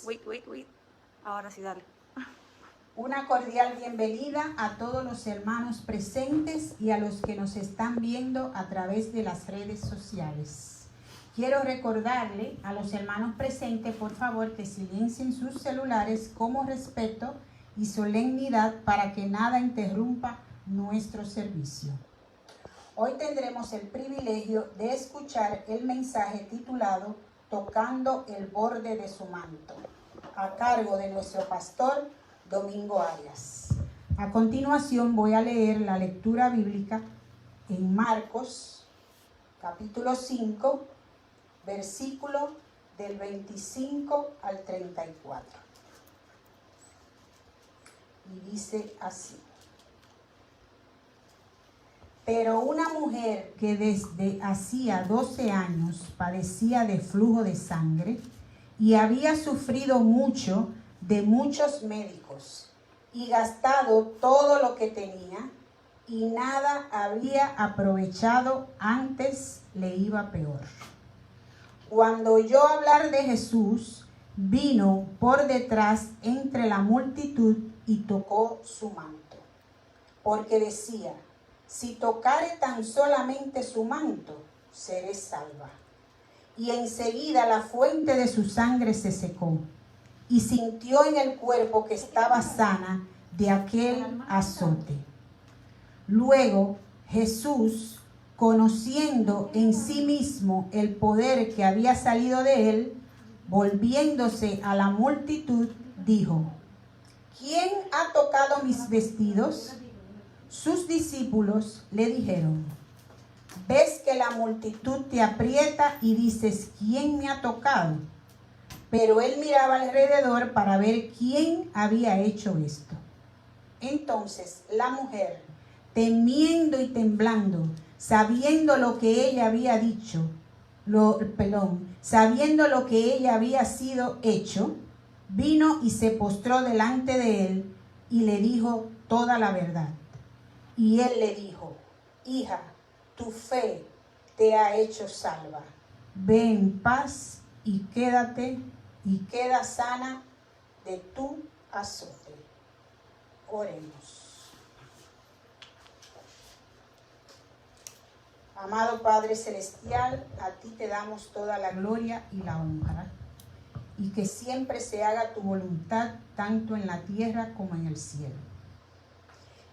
Wait. Ahora sí, dale. Una cordial bienvenida a todos los hermanos presentes y a los que nos están viendo a través de las redes sociales. Quiero recordarle a los hermanos presentes, por favor, que silencien sus celulares como respeto y solemnidad para que nada interrumpa nuestro servicio. Hoy tendremos el privilegio de escuchar el mensaje titulado Tocando el borde de su manto, a cargo de nuestro pastor Domingo Arias. A continuación voy a leer la lectura bíblica en Marcos, capítulo 5, versículo del 25 al 34. Y dice así: Pero una mujer que desde hacía 12 años padecía de flujo de sangre y había sufrido mucho de muchos médicos y gastado todo lo que tenía y nada había aprovechado, antes le iba peor. Cuando oyó hablar de Jesús, vino por detrás entre la multitud y tocó su manto, porque decía: si tocare tan solamente su manto, seré salva. Y enseguida la fuente de su sangre se secó, y sintió en el cuerpo que estaba sana de aquel azote. Luego Jesús, conociendo en sí mismo el poder que había salido de él, volviéndose a la multitud, dijo: ¿quién ha tocado mis vestidos? Sus discípulos le dijeron: ¿ves que la multitud te aprieta y dices, ¿quién me ha tocado? Pero él miraba alrededor para ver quién había hecho esto. Entonces la mujer, temiendo y temblando, sabiendo lo que ella había sabiendo lo que ella había sido hecho, vino y se postró delante de él y le dijo toda la verdad. Y él le dijo: hija, tu fe te ha hecho salva. Ve en paz y queda sana de tu azote. Oremos. Amado Padre Celestial, a ti te damos toda la gloria y la honra, y que siempre se haga tu voluntad, tanto en la tierra como en el cielo.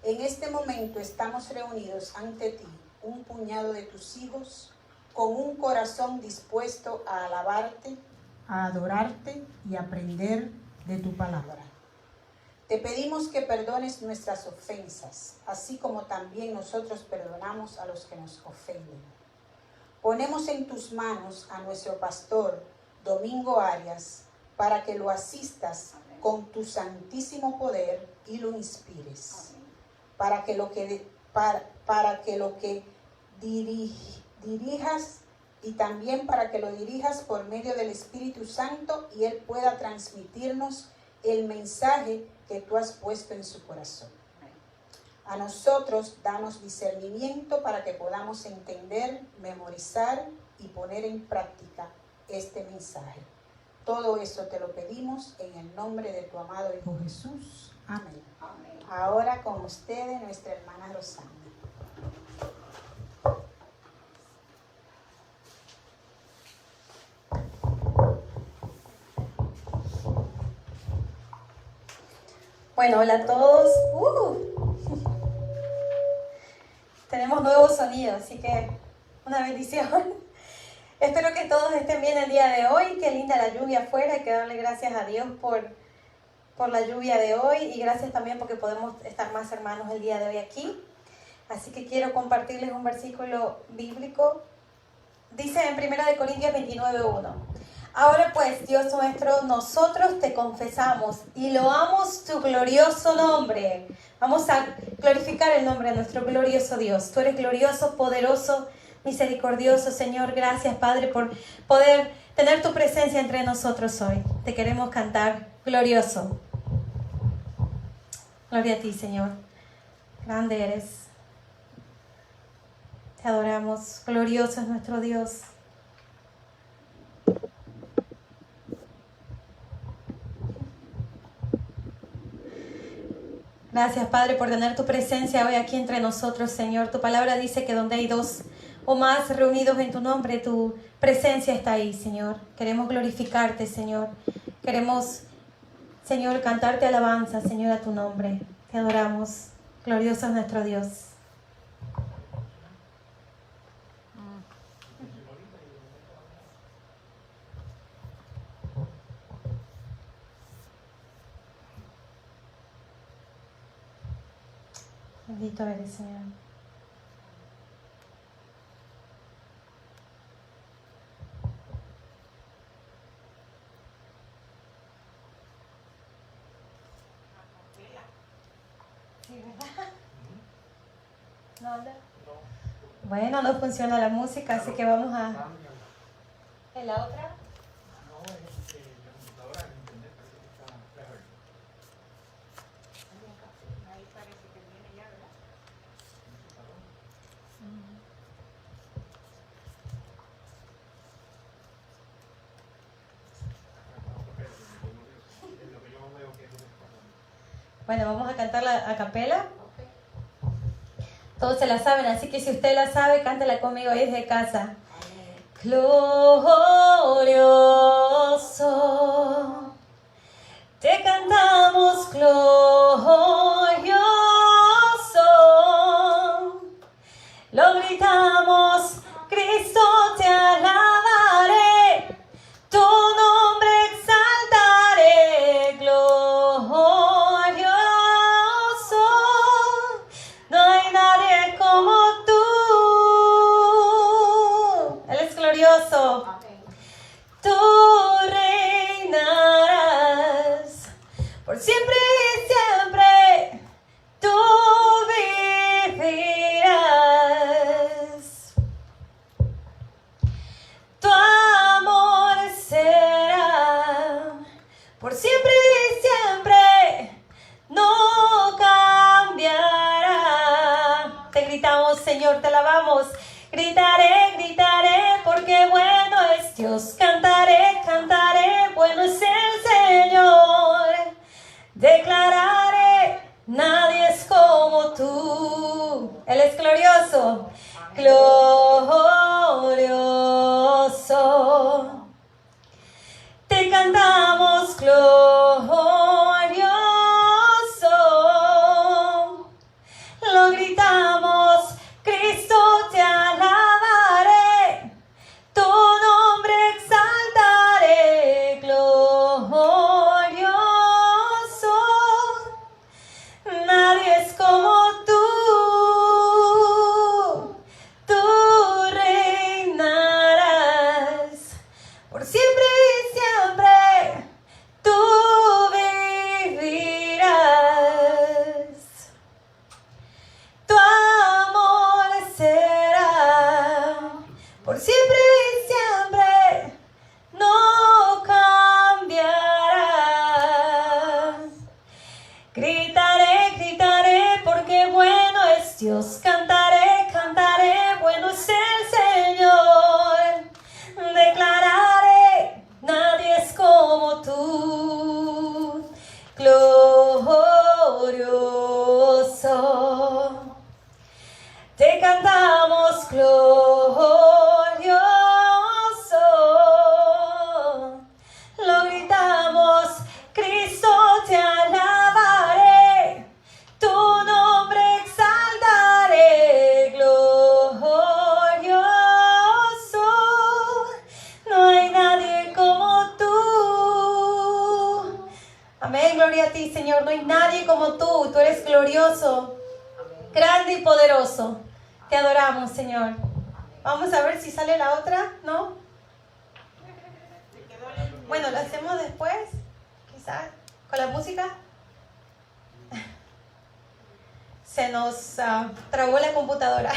En este momento estamos reunidos ante ti, un puñado de tus hijos, con un corazón dispuesto a alabarte, a adorarte y aprender de tu palabra. Te pedimos que perdones nuestras ofensas, así como también nosotros perdonamos a los que nos ofenden. Ponemos en tus manos a nuestro pastor Domingo Arias para que lo asistas con tu santísimo poder y lo inspires. Para que lo que dirijas, y también para que lo dirijas por medio del Espíritu Santo, y él pueda transmitirnos el mensaje que tú has puesto en su corazón. A nosotros danos discernimiento para que podamos entender, memorizar y poner en práctica este mensaje. Todo eso te lo pedimos en el nombre de tu amado Hijo Jesús. Amén. Amén. Ahora con ustedes nuestra hermana Rosana. Bueno, hola a todos. Tenemos nuevos sonidos, así que una bendición. Espero que todos estén bien el día de hoy. Qué linda la lluvia afuera. Hay que darle gracias a Dios por la lluvia de hoy, y gracias también porque podemos estar más hermanos el día de hoy aquí. Así que quiero compartirles un versículo bíblico. Dice en 1 Corintios 29:1: ahora pues, Dios nuestro, nosotros te confesamos y loamos tu glorioso nombre. Vamos a glorificar el nombre de nuestro glorioso Dios. Tú eres glorioso, poderoso, misericordioso, Señor. Gracias, Padre, por poder tener tu presencia entre nosotros hoy. Te queremos cantar glorioso. Gloria a ti, Señor. Grande eres. Te adoramos. Glorioso es nuestro Dios. Gracias, Padre, por tener tu presencia hoy aquí entre nosotros, Señor. Tu palabra dice que donde hay dos o más reunidos en tu nombre, tu presencia está ahí, Señor. Queremos glorificarte, Señor. Queremos, Señor, cantarte alabanza, Señor, a tu nombre. Te adoramos. Glorioso es nuestro Dios. Bendito eres, Señor. Sí, ¿verdad? ¿No anda? Bueno, no funciona la música, así que vamos a... ¿En la otra? Bueno, vamos a cantarla a capela. Todos se la saben, así que si usted la sabe, cántela conmigo ahí desde casa. Glorioso, te cantamos glorioso, lo gritamos, Cristo te alabaré, tu nombre exaltaré, glorioso, no hay nadie como tú. Él es glorioso. Tú reinarás por siempre y siempre, tú vivirás. Tu amor será por siempre y siempre, no cambiará. Te gritamos, Señor, te alabamos. Gritaré, gritaré, porque bueno es Dios. Cantaré, cantaré, bueno es el Señor. Declararé, nadie es como tú. Él es glorioso. Glorioso. Te cantamos glorioso. Lo gritamos, Cristo te alabaré, tu nombre exaltaré, glorioso, nadie es como tú reinarás por siempre y siempre, tú vivirás. Tu amor será por siempre y siempre, no cambiará. Gritaré, gritaré, porque bueno es Dios. Cantaré, cantaré, bueno es el Señor. Declararé, nadie es como tú. Glorioso. Te cantamos glorioso, lo gritamos, Cristo te alabaré, tu nombre exaltaré, glorioso, no hay nadie como tú. Amén, gloria a ti, Señor, no hay nadie como tú eres glorioso, grande y poderoso. Te adoramos, Señor. Vamos a ver si sale la otra, ¿no? Bueno, lo hacemos después, quizás, con la música. Se nos trabó la computadora.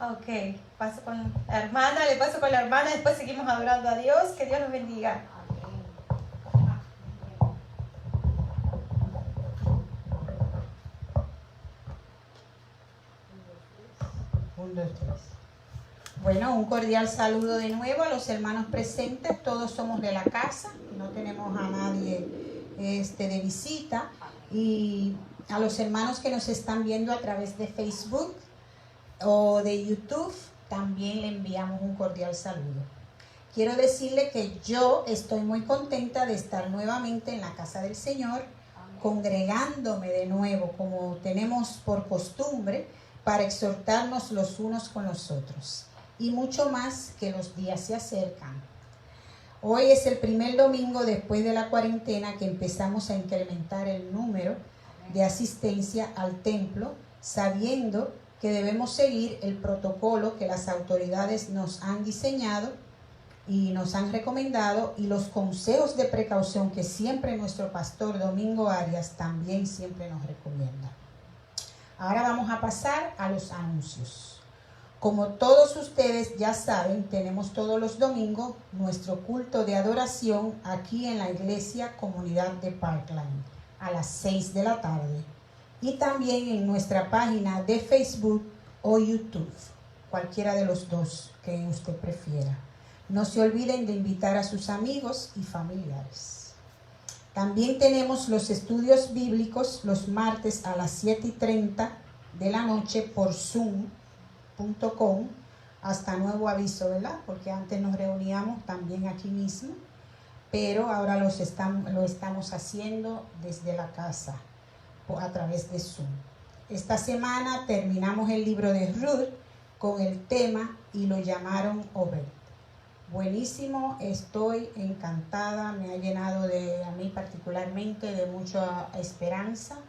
Ok, paso con la hermana, le paso con la hermana, después seguimos adorando a Dios. Que Dios los bendiga. 1, 2, 3. Bueno, un cordial saludo de nuevo a los hermanos presentes. Todos somos de la casa, no tenemos a nadie de visita. Y a los hermanos que nos están viendo a través de Facebook o de YouTube, también le enviamos un cordial saludo. Quiero decirle que yo estoy muy contenta de estar nuevamente en la casa del Señor, congregándome de nuevo, como tenemos por costumbre, para exhortarnos los unos con los otros. Y mucho más que los días se acercan. Hoy es el primer domingo después de la cuarentena que empezamos a incrementar el número de asistencia al templo, sabiendo que debemos seguir el protocolo que las autoridades nos han diseñado y nos han recomendado, y los consejos de precaución que siempre nuestro pastor Domingo Arias también siempre nos recomienda. Ahora vamos a pasar a los anuncios. Como todos ustedes ya saben, tenemos todos los domingos nuestro culto de adoración aquí en la Iglesia Comunidad de Parkland a las 6 de la tarde. Y también en nuestra página de Facebook o YouTube, cualquiera de los dos que usted prefiera. No se olviden de invitar a sus amigos y familiares. También tenemos los estudios bíblicos los martes a las 7:30 de la noche por Zoom.com, hasta nuevo aviso, ¿verdad? Porque antes nos reuníamos también aquí mismo, pero ahora lo estamos haciendo desde la casa, a través de Zoom. Esta semana terminamos el libro de Ruth con el tema "Y lo llamaron Obed". Buenísimo, estoy encantada, me ha llenado a mí particularmente de mucha esperanza.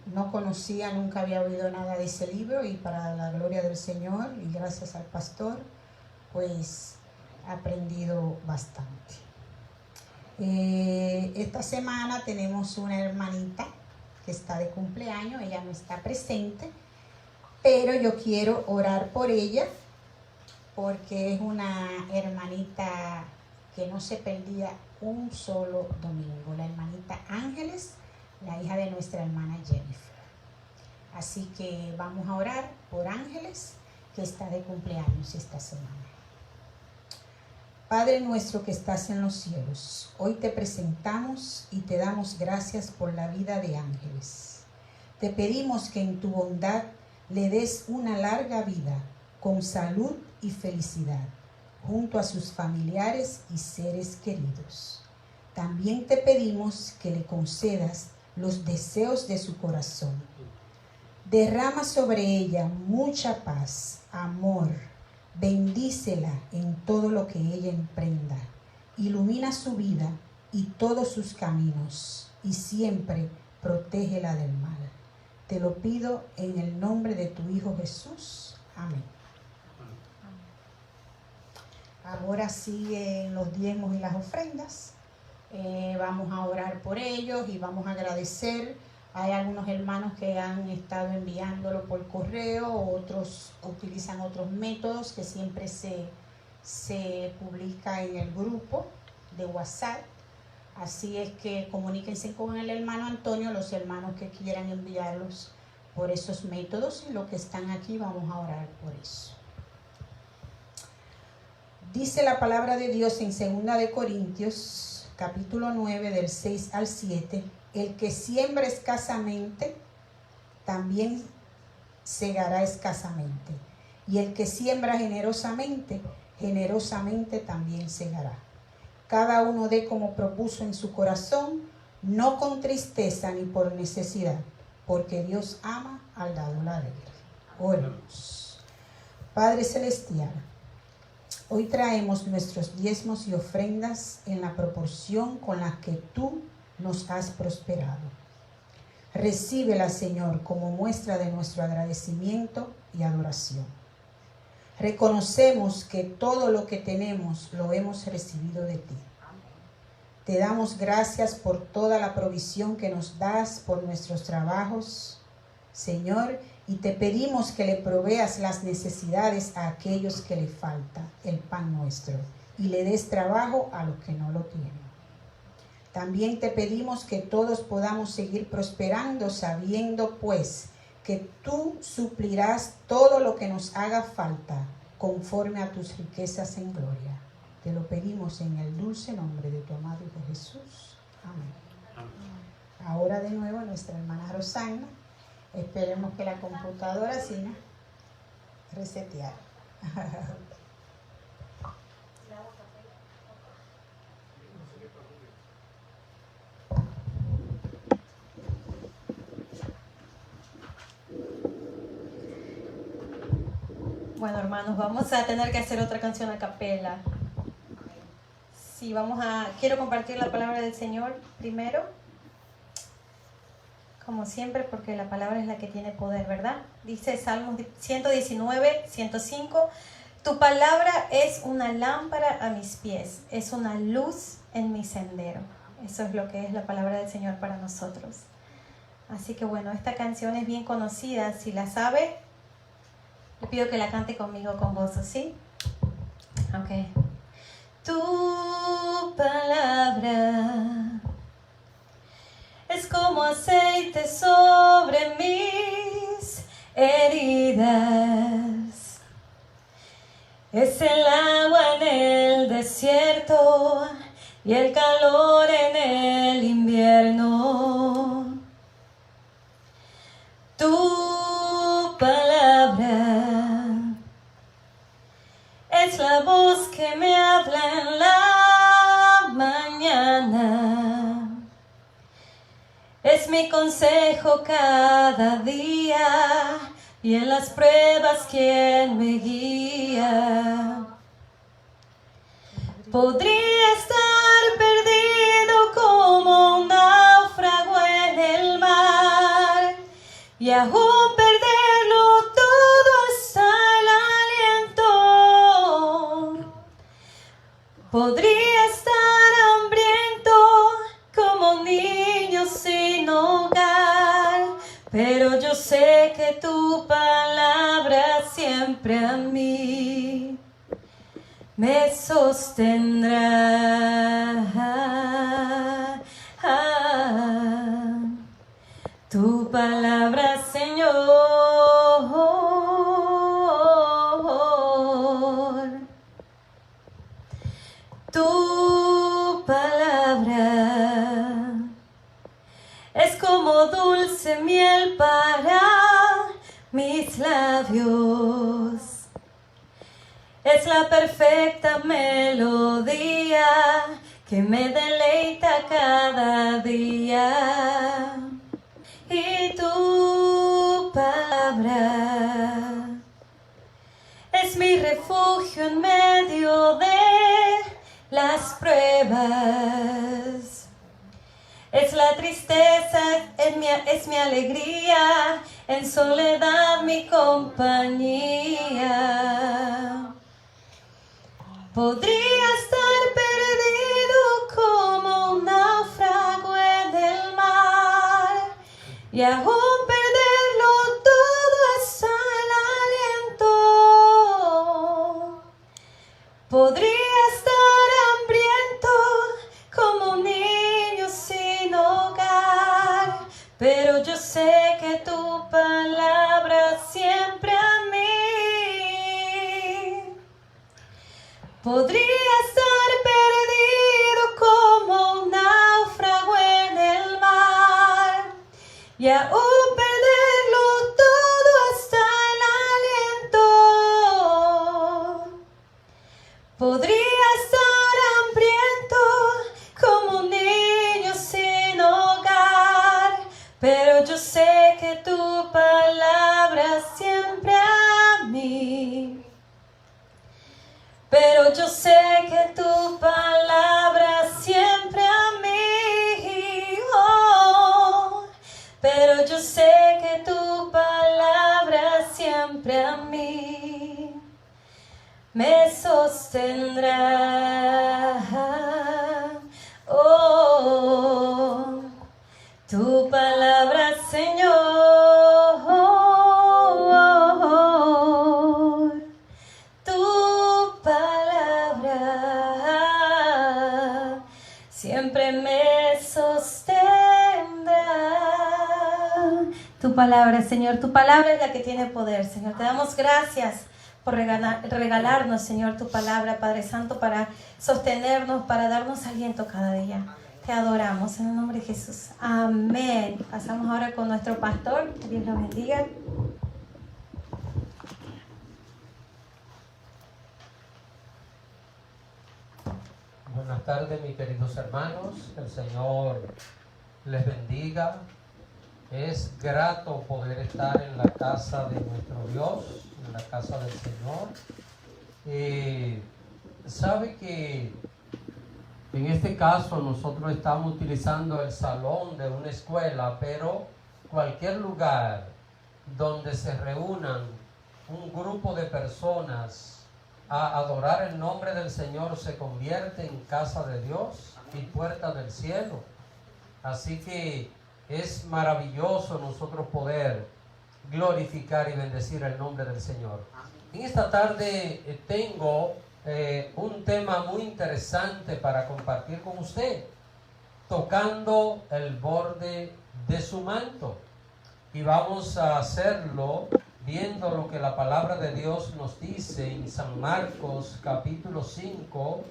No conocía, nunca había oído nada de ese libro, y para la gloria del Señor y gracias al pastor, pues he aprendido bastante. Esta semana tenemos una hermanita que está de cumpleaños, ella no está presente, pero yo quiero orar por ella porque es una hermanita que no se perdía un solo domingo, la hermanita Ángeles, la hija de nuestra hermana Jennifer. Así que vamos a orar por Ángeles, que está de cumpleaños esta semana. Padre nuestro que estás en los cielos, hoy te presentamos y te damos gracias por la vida de Ángeles. Te pedimos que en tu bondad le des una larga vida, con salud y felicidad, junto a sus familiares y seres queridos. También te pedimos que le concedas los deseos de su corazón. Derrama sobre ella mucha paz, amor, bendícela en todo lo que ella emprenda. Ilumina su vida y todos sus caminos, y siempre protégela del mal. Te lo pido en el nombre de tu Hijo Jesús. Amén. Ahora siguen los diezmos y las ofrendas. Vamos a orar por ellos y vamos a agradecer. Hay algunos hermanos que han estado enviándolo por correo, otros utilizan otros métodos que siempre se publica en el grupo de WhatsApp. Así es que comuníquense con el hermano Antonio, los hermanos que quieran enviarlos por esos métodos, y los que están aquí vamos a orar por eso. Dice la palabra de Dios en 2 de Corintios, capítulo 9, del 6 al 7, el que siembra escasamente, también segará escasamente. Y el que siembra generosamente, generosamente también segará. Cada uno dé como propuso en su corazón, no con tristeza ni por necesidad, porque Dios ama al dador alegre. Oremos. Padre celestial, hoy traemos nuestros diezmos y ofrendas en la proporción con la que tú nos has prosperado. Recíbela, Señor, como muestra de nuestro agradecimiento y adoración. Reconocemos que todo lo que tenemos lo hemos recibido de ti. Te damos gracias por toda la provisión que nos das por nuestros trabajos, Señor, y te pedimos que le proveas las necesidades a aquellos que le falta el pan nuestro, y le des trabajo a los que no lo tienen. También te pedimos que todos podamos seguir prosperando, sabiendo pues que tú suplirás todo lo que nos haga falta, conforme a tus riquezas en gloria. Te lo pedimos en el dulce nombre de tu amado Hijo Jesús. Amén. Ahora de nuevo nuestra hermana Rosana. Esperemos que la computadora siga resetear. Bueno, hermanos, vamos a tener que hacer otra canción a capela. Sí, quiero compartir la palabra del Señor primero, como siempre, porque la palabra es la que tiene poder, ¿verdad? Dice Salmos 119, 105, tu palabra es una lámpara a mis pies, es una luz en mi sendero. Eso es lo que es la palabra del Señor para nosotros. Así que bueno, esta canción es bien conocida. Si la sabe, le pido que la cante conmigo con gozo, ¿sí? Ok. Tu palabra es como aceite sobre mis heridas. Es el agua en el desierto y el calor en el invierno. Tu palabra es la voz que me habla en la mañana. Es mi consejo cada día y en las pruebas quien me guía. Podría estar perdido como un náufrago en el mar y aún perderlo todo hasta el aliento. Podría estar hambriento como un niño sin hogar, pero yo sé que tu palabra siempre a mí me sostendrá. Tu palabra, Señor, tu palabra es como dulce miel para mis labios. Es la perfecta melodía que me deleita cada día. Y tu palabra es mi refugio en medio de las pruebas. Es la tristeza, es mi alegría, en soledad mi compañía. Podría estar perdido como un náufrago en el mar y aún perderlo todo hasta el aliento. Podría estar hambriento como un niño sin hogar, pero yo sé que tu palabra siempre a mí. Podría estar perdido como un náufrago en el mar y aún perderlo todo hasta el aliento. Podría estar hambriento como un niño sin hogar, pero yo sé que tu palabra siempre a mí. Pero yo sé que tu palabra siempre a mí. Oh, pero yo sé que tu palabra siempre a mí me sostendrá. Oh, tu palabra, Señor. Siempre me sostendrá. Tu palabra, Señor, tu palabra es la que tiene poder, Señor. Te damos gracias por regalarnos, Señor, tu palabra, Padre Santo, para sostenernos, para darnos aliento cada día. Te adoramos en el nombre de Jesús. Amén. Pasamos ahora con nuestro pastor. Que Dios lo bendiga. Buenas tardes, mis queridos hermanos. El Señor les bendiga. Es grato poder estar en la casa de nuestro Dios, en la casa del Señor. Sabe que en este caso nosotros estamos utilizando el salón de una escuela, pero cualquier lugar donde se reúnan un grupo de personas a adorar el nombre del Señor se convierte en casa de Dios y puerta del cielo. Así que es maravilloso nosotros poder glorificar y bendecir el nombre del Señor. En esta tarde tengo un tema muy interesante para compartir con usted, tocando el borde de su manto. Y vamos a hacerlo viendo lo que la palabra de Dios nos dice en San Marcos capítulo 5,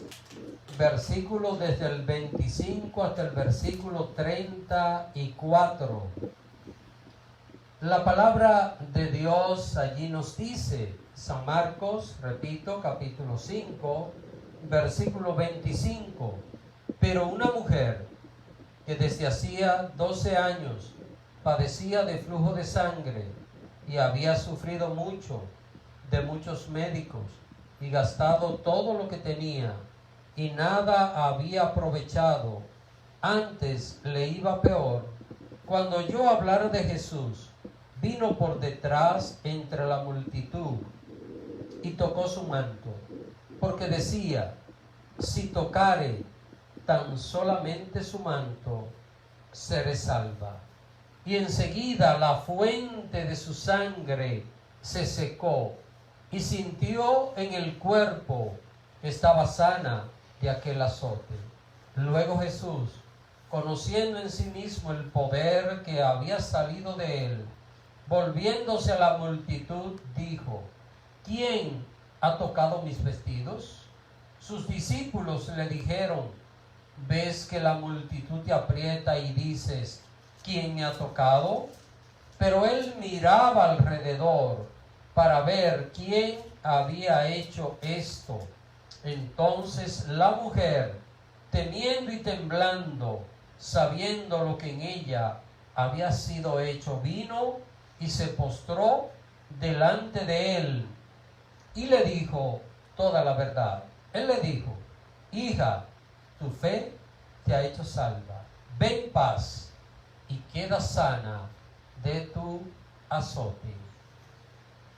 versículo desde el 25 hasta el versículo 34. La palabra de Dios allí nos dice, San Marcos, repito, capítulo 5, versículo 25. Pero una mujer que desde hacía 12 años padecía de flujo de sangre y había sufrido mucho de muchos médicos y gastado todo lo que tenía y nada había aprovechado, antes le iba peor, cuando oyó hablar de Jesús, vino por detrás entre la multitud y tocó su manto, porque decía, si tocare tan solamente su manto, seré salva. Y enseguida la fuente de su sangre se secó y sintió en el cuerpo que estaba sana de aquel azote. Luego Jesús, conociendo en sí mismo el poder que había salido de él, volviéndose a la multitud, dijo, ¿quién ha tocado mis vestidos? Sus discípulos le dijeron, ¿ves que la multitud te aprieta y dices, ¿quién me ha tocado? Pero él miraba alrededor para ver quién había hecho esto. Entonces la mujer, temiendo y temblando, sabiendo lo que en ella había sido hecho, vino y se postró delante de él y le dijo toda la verdad. Él le dijo, hija, tu fe te ha hecho salva. Ve en paz y queda sana de tu azote.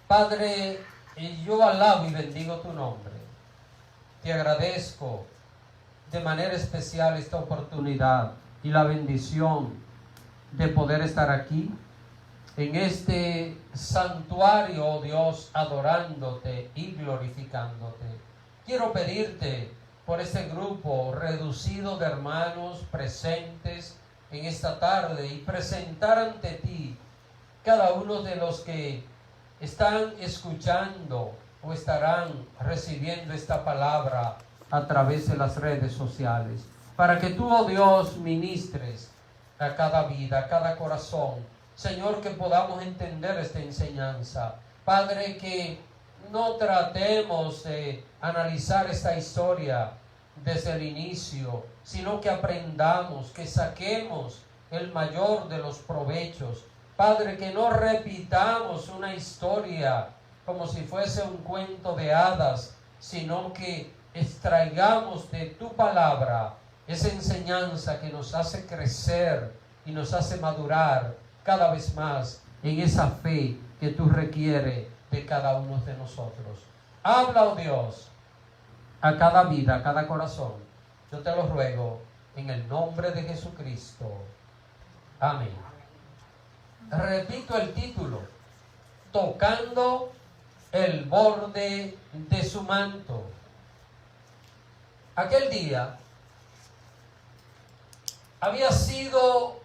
Padre, yo alabo y bendigo tu nombre. Te agradezco de manera especial esta oportunidad y la bendición de poder estar aquí en este santuario, oh Dios, adorándote y glorificándote. Quiero pedirte por este grupo reducido de hermanos presentes en esta tarde y presentar ante ti cada uno de los que están escuchando o estarán recibiendo esta palabra a través de las redes sociales, para que tú, oh Dios, ministres a cada vida, a cada corazón. Señor, que podamos entender esta enseñanza. Padre, que no tratemos de analizar esta historia desde el inicio, sino que aprendamos, que saquemos el mayor de los provechos. Padre, que no repitamos una historia como si fuese un cuento de hadas, sino que extraigamos de tu palabra esa enseñanza que nos hace crecer y nos hace madurar cada vez más en esa fe que tú requieres de cada uno de nosotros. Habla, oh Dios, a cada vida, a cada corazón. Yo te lo ruego en el nombre de Jesucristo. Amén. Repito el título, tocando el borde de su manto. Aquel día había sido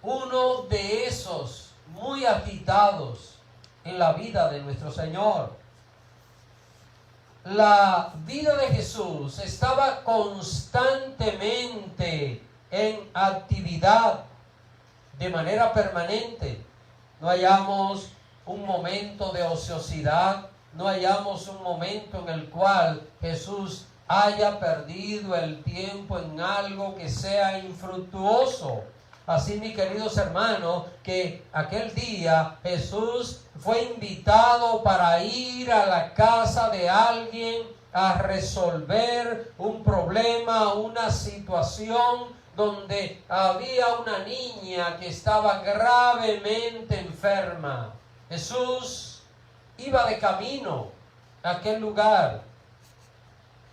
uno de esos muy agitados en la vida de nuestro Señor. la vida de Jesús estaba constantemente en actividad de manera permanente. No hallamos un momento de ociosidad, no hallamos un momento en el cual Jesús haya perdido el tiempo en algo que sea infructuoso. Así, mis queridos hermanos, que aquel día Jesús fue invitado para ir a la casa de alguien a resolver un problema, una situación donde había una niña que estaba gravemente enferma. Jesús iba de camino a aquel lugar,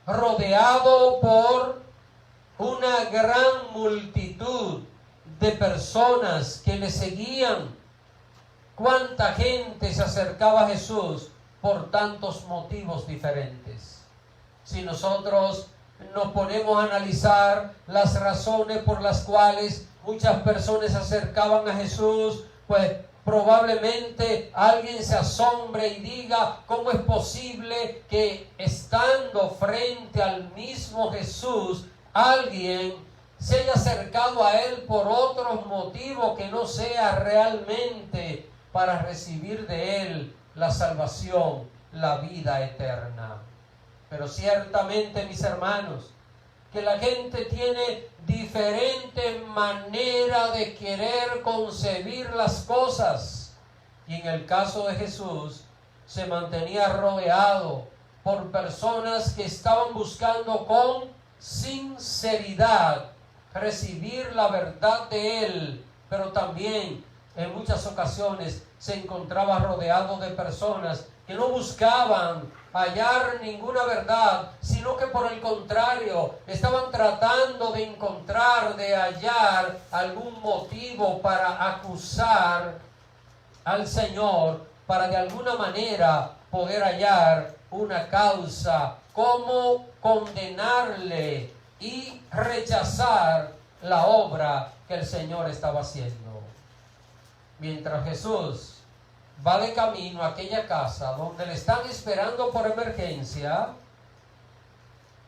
rodeado por una gran multitud de personas que le seguían. Cuánta gente se acercaba a Jesús por tantos motivos diferentes. Si nosotros nos ponemos a analizar las razones por las cuales muchas personas se acercaban a Jesús, pues probablemente alguien se asombre y diga: ¿cómo es posible que estando frente al mismo Jesús, alguien se haya acercado a él por otros motivos que no sea realmente para recibir de él la salvación, la vida eterna? Pero ciertamente, mis hermanos, que la gente tiene diferentes maneras de querer concebir las cosas. Y en el caso de Jesús, se mantenía rodeado por personas que estaban buscando con sinceridad recibir la verdad de Él, pero también en muchas ocasiones se encontraba rodeado de personas que no buscaban hallar ninguna verdad, sino que por el contrario estaban tratando de encontrar, de hallar algún motivo para acusar al Señor, para de alguna manera poder hallar una causa, cómo condenarle y rechazar la obra que el Señor estaba haciendo. Mientras Jesús va de camino a aquella casa donde le están esperando por emergencia,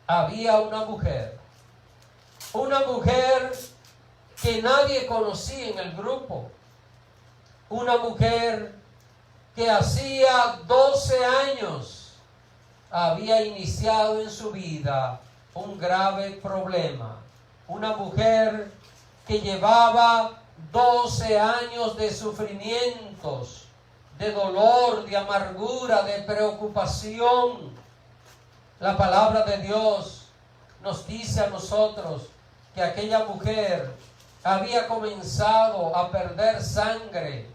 había una mujer que nadie conocía en el grupo, una mujer que hacía 12 años había iniciado en su vida un grave problema, una mujer que llevaba 12 años de sufrimientos, de dolor, de amargura, de preocupación. La palabra de Dios nos dice a nosotros que aquella mujer había comenzado a perder sangre,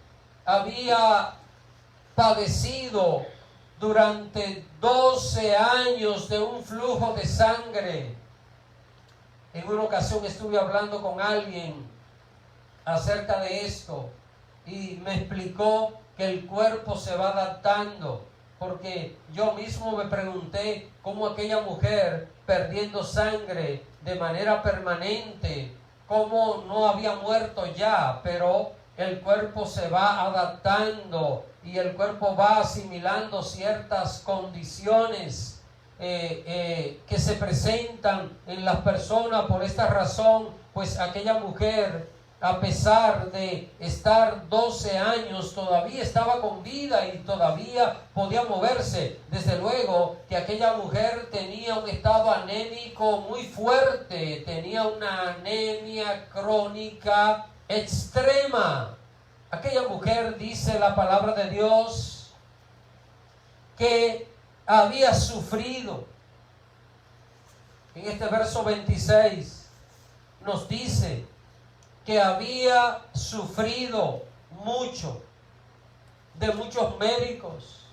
había padecido durante 12 años de un flujo de sangre. En una ocasión estuve hablando con alguien acerca de esto y me explicó que el cuerpo se va adaptando, porque yo mismo me pregunté cómo aquella mujer, perdiendo sangre de manera permanente, cómo no había muerto ya, pero el cuerpo se va adaptando y el cuerpo va asimilando ciertas condiciones que se presentan en las personas. Por esta razón, pues aquella mujer, a pesar de estar 12 años, todavía estaba con vida y todavía podía moverse. Desde luego que aquella mujer tenía un estado anémico muy fuerte, tenía una anemia crónica extrema. Aquella mujer, dice la palabra de Dios, que había sufrido. En este verso 26 nos dice que había sufrido mucho, de muchos médicos,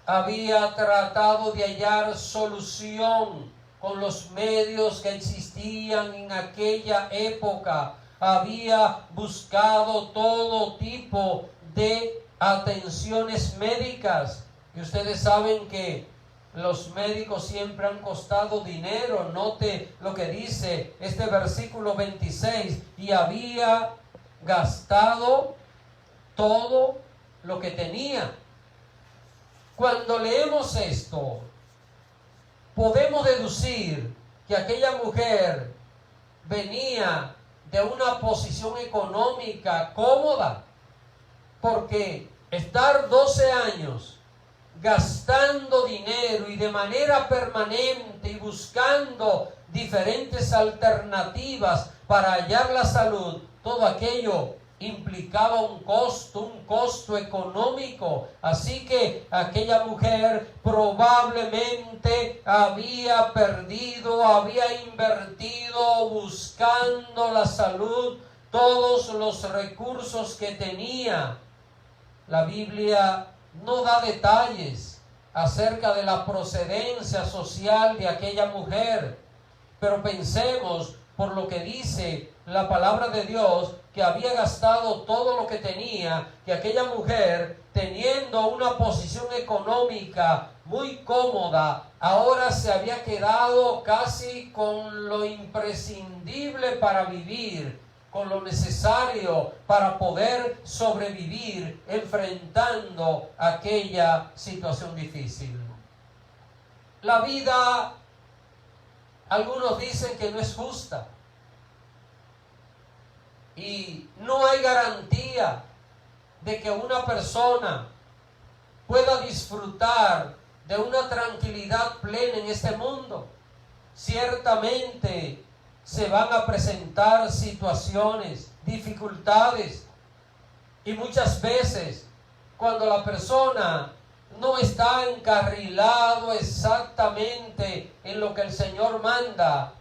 había tratado de hallar solución con los medios que existían en aquella época, había buscado todo tipo de atenciones médicas, y ustedes saben que los médicos siempre han costado dinero. Note lo que dice este versículo 26, y había gastado todo lo que tenía. Cuando leemos esto, podemos deducir que aquella mujer venía de una posición económica cómoda, porque estar 12 años gastando dinero y de manera permanente y buscando diferentes alternativas para hallar la salud, todo aquello implicaba un costo económico. Así que aquella mujer probablemente había invertido buscando la salud todos los recursos que tenía. La Biblia no da detalles acerca de la procedencia social de aquella mujer, pero pensemos por lo que dice la palabra de Dios, que había gastado todo lo que tenía, que aquella mujer, teniendo una posición económica muy cómoda, ahora se había quedado casi con lo imprescindible para vivir, con lo necesario para poder sobrevivir enfrentando aquella situación difícil. La vida, algunos dicen que no es justa. Y no hay garantía de que una persona pueda disfrutar de una tranquilidad plena en este mundo. Ciertamente se van a presentar situaciones, dificultades, y muchas veces cuando la persona no está encarrilado exactamente en lo que el Señor manda,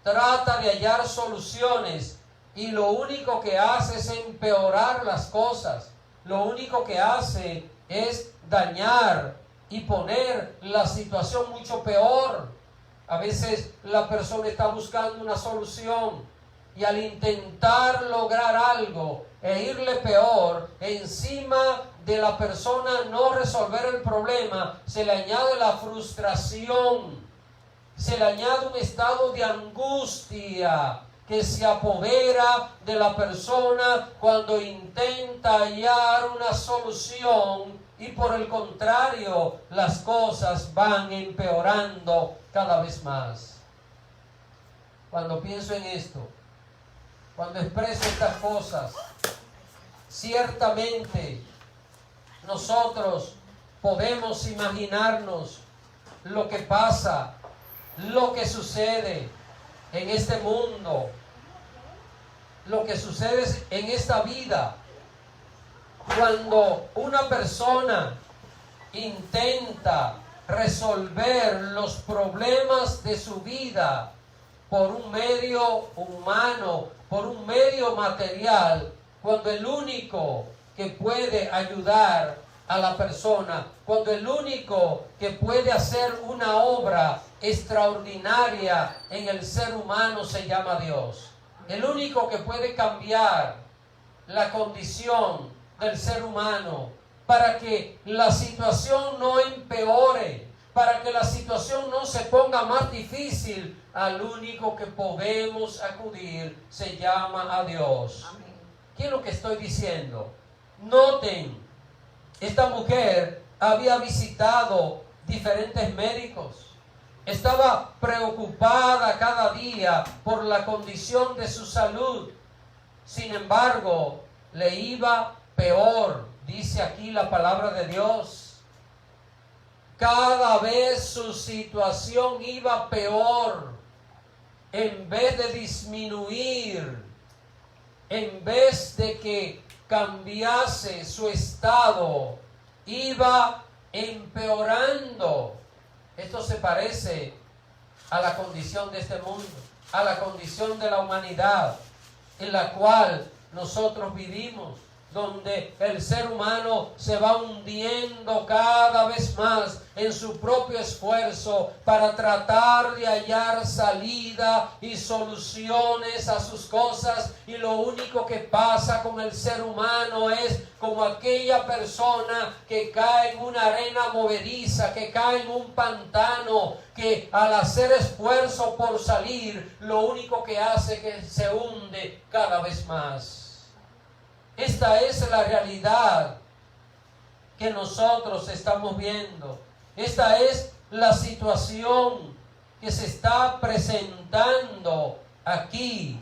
trata de hallar soluciones y lo único que hace es empeorar las cosas. Lo único que hace es dañar y poner la situación mucho peor. A veces la persona está buscando una solución y al intentar lograr algo e irle peor, encima de la persona no resolver el problema, se le añade la frustración, se le añade un estado de angustia que se apodera de la persona cuando intenta hallar una solución, y por el contrario, las cosas van empeorando cada vez más. Cuando pienso en esto, cuando expreso estas cosas, ciertamente nosotros podemos imaginarnos lo que pasa, lo que sucede en este mundo, lo que sucede en esta vida, cuando una persona intenta resolver los problemas de su vida por un medio humano, por un medio material, cuando el único que puede ayudar a la persona, cuando el único que puede hacer una obra extraordinaria en el ser humano se llama Dios. El único que puede cambiar la condición del ser humano para que la situación no empeore, para que la situación no se ponga más difícil, al único que podemos acudir se llama a Dios. Amén. ¿Qué es lo que estoy diciendo? Noten, esta mujer había visitado diferentes médicos. Estaba preocupada cada día por la condición de su salud. Sin embargo, le iba peor, dice aquí la palabra de Dios. Cada vez su situación iba peor. En vez de disminuir, en vez de que cambiase su estado, iba empeorando. Esto se parece a la condición de este mundo, a la condición de la humanidad en la cual nosotros vivimos, donde el ser humano se va hundiendo cada vez más en su propio esfuerzo para tratar de hallar salida y soluciones a sus cosas, y lo único que pasa con el ser humano es como aquella persona que cae en una arena movediza, que cae en un pantano, que al hacer esfuerzo por salir, lo único que hace es que se hunde cada vez más. Esta es la realidad que nosotros estamos viendo. Esta es la situación que se está presentando aquí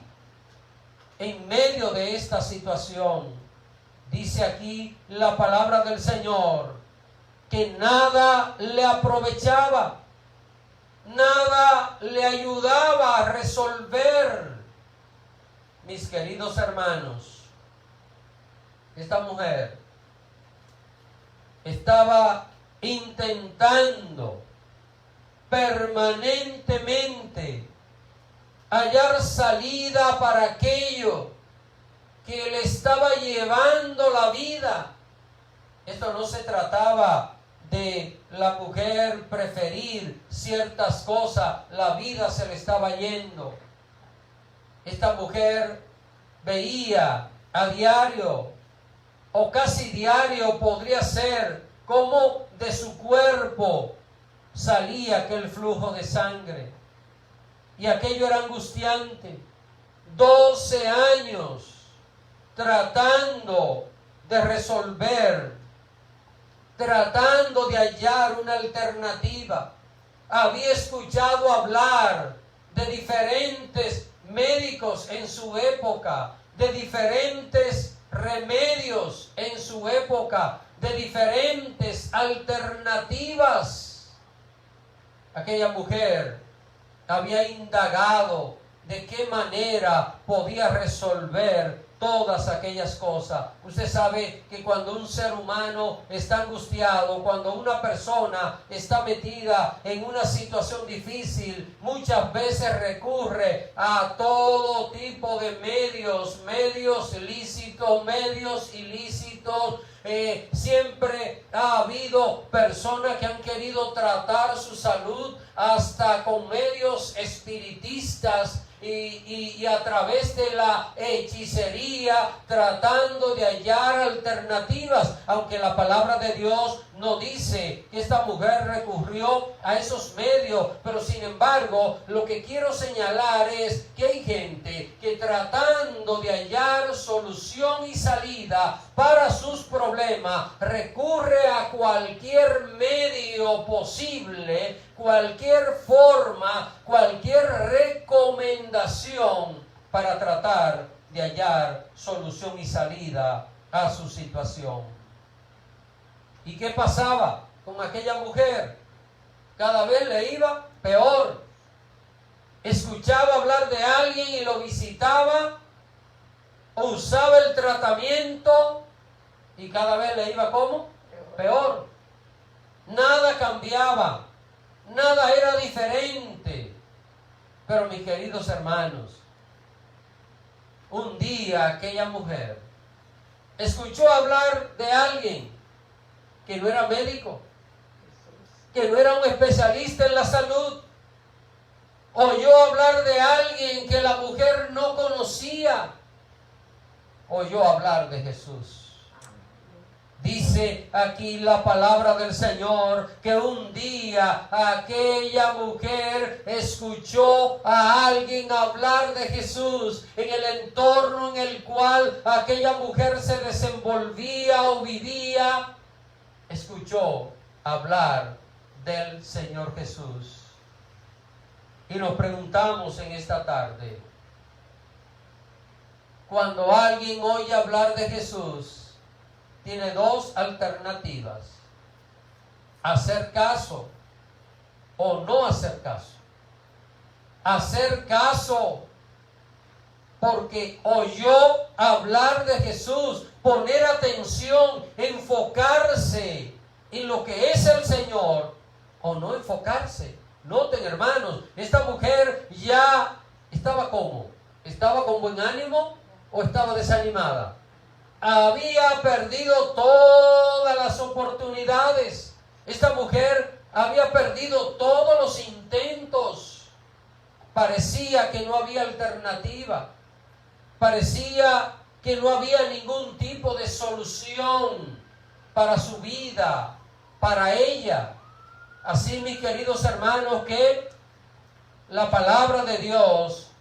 en medio de esta situación. Dice aquí la palabra del Señor que nada le aprovechaba, nada le ayudaba a resolver. Mis queridos hermanos, esta mujer estaba intentando permanentemente hallar salida para aquello que le estaba llevando la vida. Esto no se trataba de la mujer preferir ciertas cosas, la vida se le estaba yendo. Esta mujer veía a diario, o casi diario podría ser, cómo de su cuerpo salía aquel flujo de sangre. Y aquello era angustiante. 12 años tratando de resolver, tratando de hallar una alternativa. Había escuchado hablar de diferentes médicos en su época, de diferentes remedios en su época, de diferentes alternativas. Aquella mujer había indagado de qué manera podía resolver todas aquellas cosas. Usted sabe que cuando un ser humano está angustiado, cuando una persona está metida en una situación difícil, muchas veces recurre a todo tipo de medios lícitos, medios ilícitos. Siempre ha habido personas que han querido tratar su salud hasta con medios espiritistas y a través de la hechicería, tratando de hallar alternativas, aunque la palabra de Dios no dice que esta mujer recurrió a esos medios. Pero sin embargo, lo que quiero señalar es que hay gente que, tratando de hallar solución y salida para sus problemas, recurre a cualquier medio posible, cualquier forma, cualquier recomendación para tratar de hallar solución y salida a su situación. ¿Y qué pasaba con aquella mujer? Cada vez le iba peor. Escuchaba hablar de alguien y lo visitaba, o usaba el tratamiento y cada vez le iba ¿cómo? Peor. Nada cambiaba, nada era diferente. Pero mis queridos hermanos, un día aquella mujer escuchó hablar de alguien que no era médico, que no era un especialista en la salud. Oyó hablar de alguien que la mujer no conocía. Oyó hablar de Jesús. Dice aquí la palabra del Señor que un día aquella mujer escuchó a alguien hablar de Jesús en el entorno en el cual aquella mujer se desenvolvía o vivía. Escuchó hablar del Señor Jesús. Y nos preguntamos en esta tarde, cuando alguien oye hablar de Jesús, tiene dos alternativas: hacer caso o no hacer caso. Hacer caso porque oyó hablar de Jesús, poner atención, enfocarse en lo que es el Señor, o no enfocarse. Noten, hermanos, esta mujer ya estaba ¿cómo? ¿Estaba con buen ánimo o estaba desanimada? Había perdido todas las oportunidades. Esta mujer había perdido todos los intentos. Parecía que no había alternativa. Parecía que no había ningún tipo de solución para su vida, para ella. Así, mis queridos hermanos, que la palabra de Dios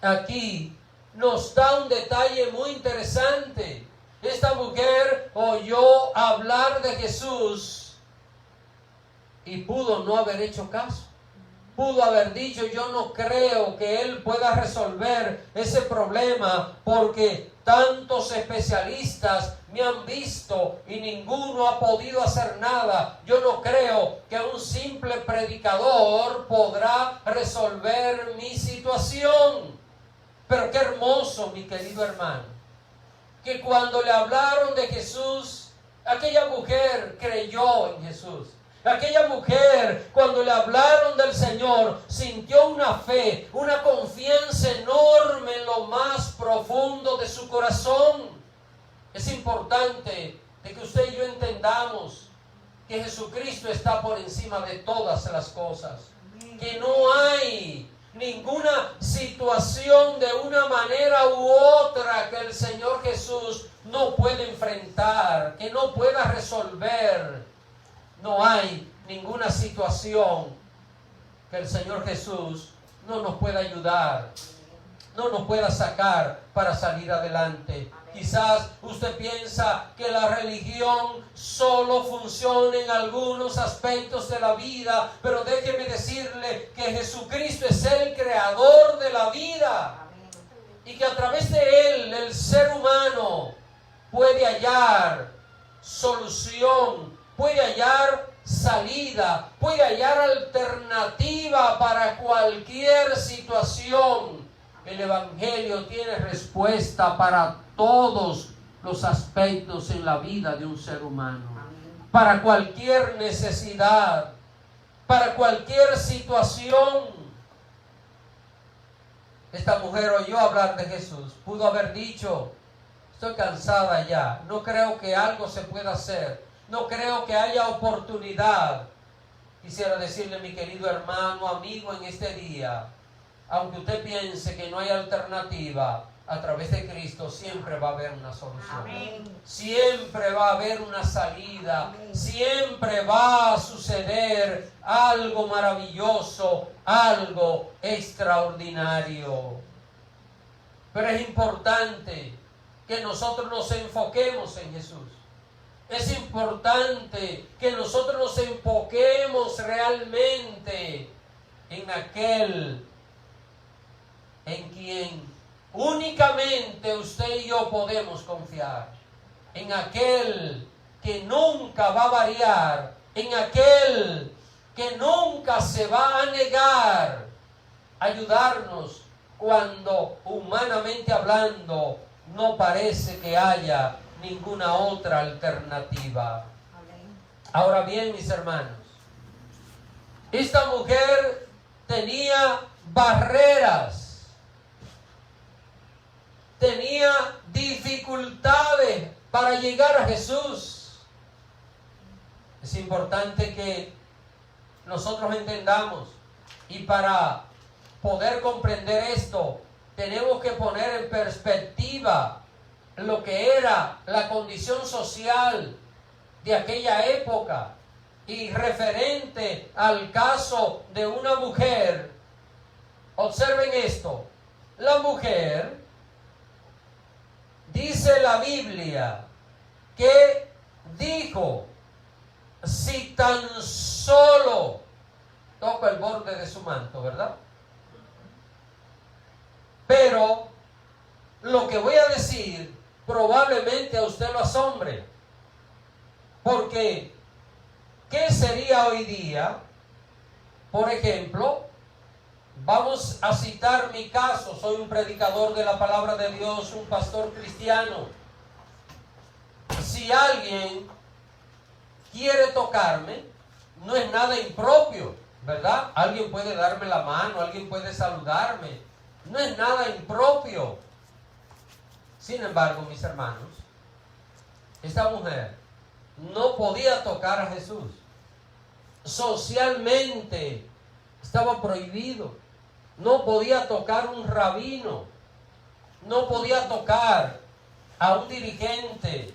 aquí nos da un detalle muy interesante. Esta mujer oyó hablar de Jesús y pudo no haber hecho caso. pudo haber dicho: yo no creo que él pueda resolver ese problema porque tantos especialistas me han visto y ninguno ha podido hacer nada. Yo no creo que un simple predicador podrá resolver mi situación. Pero qué hermoso, mi querido hermano, que cuando le hablaron de Jesús, aquella mujer creyó en Jesús. Aquella mujer, cuando le hablaron del Señor, sintió una fe, una confianza enorme en lo más profundo de su corazón. Es importante de que usted y yo entendamos que Jesucristo está por encima de todas las cosas. Que no hay ninguna situación de una manera u otra que el Señor Jesús no pueda enfrentar, que no pueda resolver. No hay ninguna situación que el Señor Jesús no nos pueda ayudar, no nos pueda sacar para salir adelante. Quizás usted piensa que la religión solo funciona en algunos aspectos de la vida, pero déjeme decirle que Jesucristo es el creador de la vida y que a través de Él el ser humano puede hallar solución, puede hallar salida, puede hallar alternativa para cualquier situación. El Evangelio tiene respuesta para todos los aspectos en la vida de un ser humano. Para cualquier necesidad, para cualquier situación. Esta mujer oyó hablar de Jesús. Pudo haber dicho: estoy cansada ya, no creo que algo se pueda hacer. No creo que haya oportunidad. Quisiera decirle, mi querido hermano, amigo, en este día, aunque usted piense que no hay alternativa, a través de Cristo siempre va a haber una solución. Amén. Siempre va a haber una salida. Amén. Siempre va a suceder algo maravilloso, algo extraordinario. Pero es importante que nosotros nos enfoquemos en Jesús. Es importante que nosotros nos enfoquemos realmente en aquel en quien únicamente usted y yo podemos confiar. En aquel que nunca va a variar. En aquel que nunca se va a negar a ayudarnos cuando, humanamente hablando, no parece que haya ninguna otra alternativa. Ahora bien, mis hermanos, esta mujer tenía barreras, tenía dificultades para llegar a Jesús. Es importante que nosotros entendamos, y para poder comprender esto, tenemos que poner en perspectiva lo que era la condición social de aquella época, y referente al caso de una mujer. Observen esto: la mujer, dice la Biblia, que dijo: si tan solo toco el borde de su manto, ¿verdad? Pero lo que voy a decir probablemente a usted lo asombre, porque ¿qué sería hoy día? Por ejemplo, vamos a citar mi caso. Soy un predicador de la palabra de Dios, un pastor cristiano. Si alguien quiere tocarme, no es nada impropio, ¿verdad? Alguien puede darme la mano, alguien puede saludarme, no es nada impropio. Sin embargo, mis hermanos, esta mujer no podía tocar a Jesús. Socialmente estaba prohibido. No podía tocar un rabino, no podía tocar a un dirigente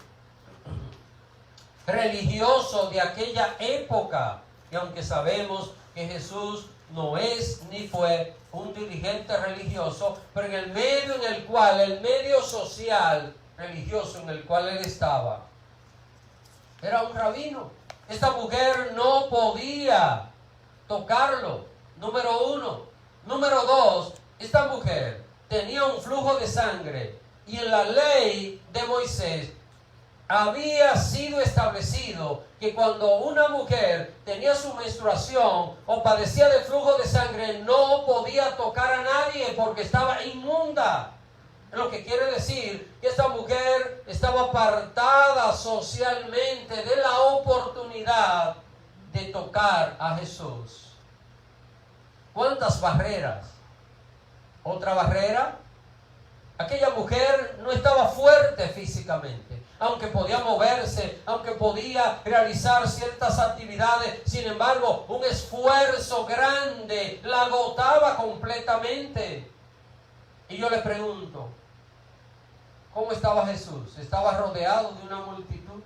religioso de aquella época. Y aunque sabemos que Jesús no es ni fue un dirigente religioso, pero en el medio en el cual, el medio social religioso en el cual él estaba, era un rabino. Esta mujer no podía tocarlo, Número 1. Número 2, esta mujer tenía un flujo de sangre y en la ley de Moisés había sido establecido que cuando una mujer tenía su menstruación o padecía de flujo de sangre no podía tocar a nadie porque estaba inmunda. Lo que quiere decir que esta mujer estaba apartada socialmente de la oportunidad de tocar a Jesús. ¿Cuántas barreras? Otra barrera, aquella mujer no estaba fuerte físicamente, aunque podía moverse, aunque podía realizar ciertas actividades, sin embargo, un esfuerzo grande la agotaba completamente. Y yo le pregunto, ¿cómo estaba Jesús? ¿Estaba rodeado de una multitud?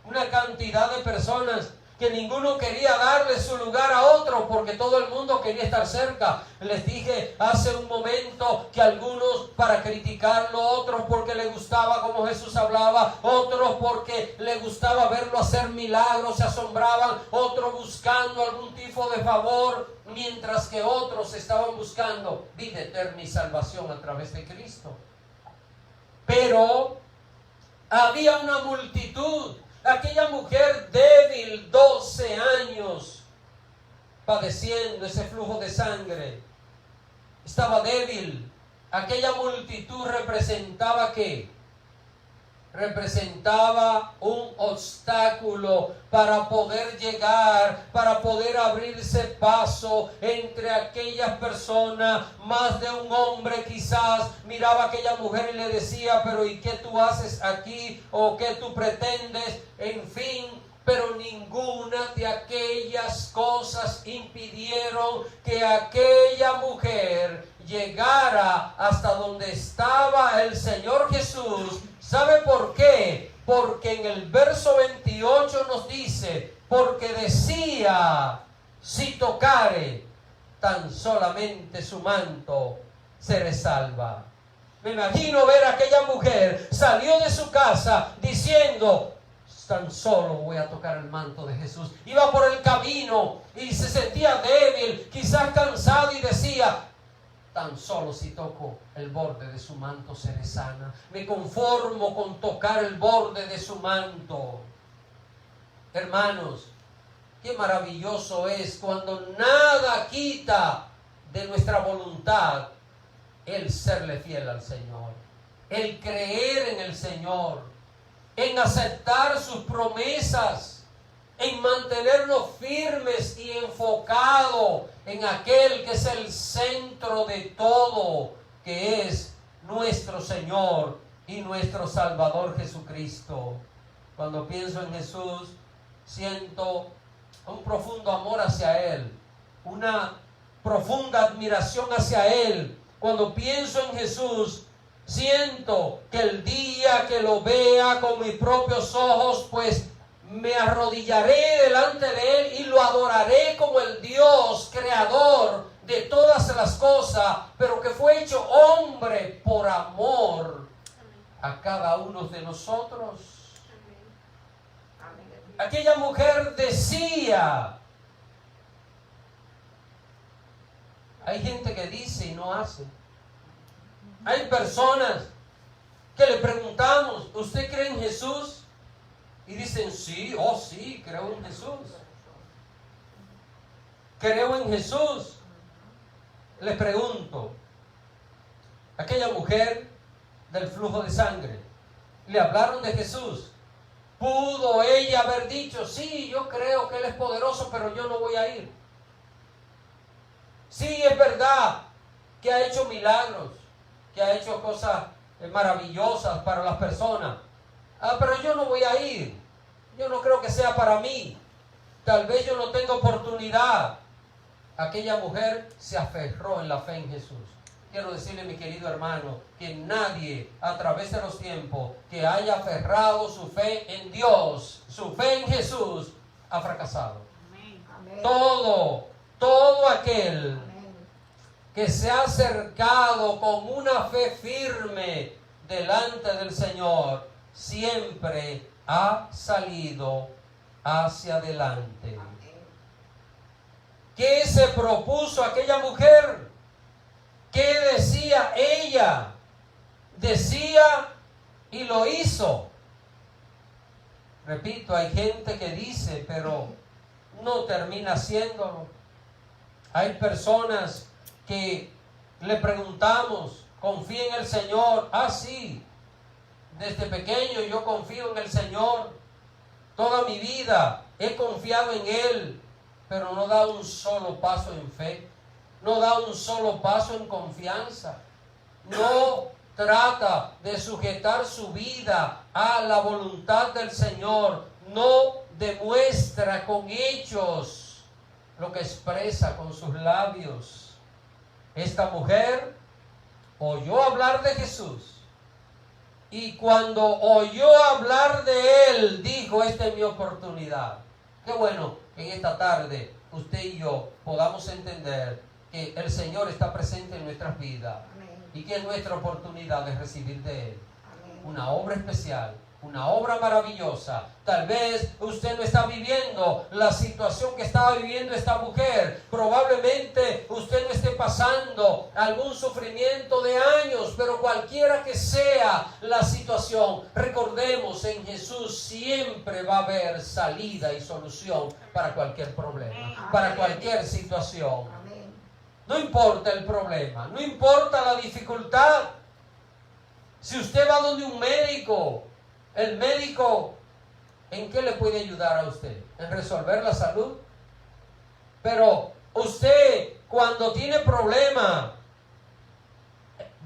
Una cantidad de personas que ninguno quería darle su lugar a otro porque todo el mundo quería estar cerca. Les dije hace un momento que algunos para criticarlo, otros porque le gustaba como Jesús hablaba, otros porque le gustaba verlo hacer milagros, se asombraban, otros buscando algún tipo de favor, mientras que otros estaban buscando vida eterna y salvación a través de Cristo. Pero había una multitud. Aquella mujer débil, 12 años, padeciendo ese flujo de sangre, estaba débil. Aquella multitud representaba ¿qué? Representaba un obstáculo para poder llegar, para poder abrirse paso entre aquellas personas. Más de un hombre quizás miraba a aquella mujer y le decía, pero ¿y qué tú haces aquí? ¿O qué tú pretendes? En fin, pero ninguna de aquellas cosas impidieron que aquella mujer llegara hasta donde estaba el Señor Jesús. ¿Sabe por qué? Porque en el verso 28 nos dice, porque decía, si tocare tan solamente su manto, seré salva. Me imagino ver a aquella mujer, salió de su casa diciendo, tan solo voy a tocar el manto de Jesús. Iba por el camino y se sentía débil, quizás cansado, y decía, tan solo si toco el borde de su manto seré sana. Me conformo con tocar el borde de su manto. Hermanos, qué maravilloso es cuando nada quita de nuestra voluntad el serle fiel al Señor, el creer en el Señor, en aceptar sus promesas, en mantenernos firmes y enfocados en aquel que es el centro de todo, que es nuestro Señor y nuestro Salvador Jesucristo. Cuando pienso en Jesús, siento un profundo amor hacia Él, una profunda admiración hacia Él. Cuando pienso en Jesús, siento que el día que lo vea con mis propios ojos, pues me arrodillaré delante de Él y lo adoraré como el Dios creador de todas las cosas, pero que fue hecho hombre por amor a cada uno de nosotros. Aquella mujer decía, hay gente que dice y no hace. Hay personas que le preguntamos, ¿usted cree en Jesús? Y dicen, sí, oh sí, creo en Jesús. Creo en Jesús. Le pregunto, aquella mujer del flujo de sangre, le hablaron de Jesús. ¿Pudo ella haber dicho, sí, yo creo que Él es poderoso, pero yo no voy a ir? Sí, es verdad que ha hecho milagros, que ha hecho cosas maravillosas para las personas. Pero yo no voy a ir. Yo no creo que sea para mí. Tal vez yo no tenga oportunidad. Aquella mujer se aferró en la fe en Jesús. Quiero decirle, mi querido hermano, que nadie a través de los tiempos que haya aferrado su fe en Dios, su fe en Jesús, ha fracasado. Amén. Todo aquel que se ha acercado con una fe firme delante del Señor, siempre ha salido hacia adelante. ¿Qué se propuso aquella mujer? ¿Qué decía ella? Decía y lo hizo. Repito, hay gente que dice, pero no termina haciéndolo. Hay personas que le preguntamos, ¿confía en el Señor? Ah, sí, desde pequeño yo confío en el Señor. Toda mi vida he confiado en Él, pero no da un solo paso en fe. No da un solo paso en confianza. No trata de sujetar su vida a la voluntad del Señor. No demuestra con hechos lo que expresa con sus labios. Esta mujer oyó hablar de Jesús. Y cuando oyó hablar de Él, dijo, esta es mi oportunidad. Qué bueno que en esta tarde usted y yo podamos entender que el Señor está presente en nuestras vidas. Amén. Y que es nuestra oportunidad de recibir de Él Amén. una obra especial, una obra maravillosa. Tal vez usted no está viviendo la situación que estaba viviendo esta mujer. Probablemente usted no esté pasando algún sufrimiento de años, pero cualquiera que sea la situación, recordemos, en Jesús siempre va a haber salida y solución para cualquier problema, para cualquier situación. Amén. No importa el problema, no importa la dificultad. Si usted va donde un médico, el médico, ¿en qué le puede ayudar a usted? ¿En resolver la salud? Pero usted, cuando tiene problema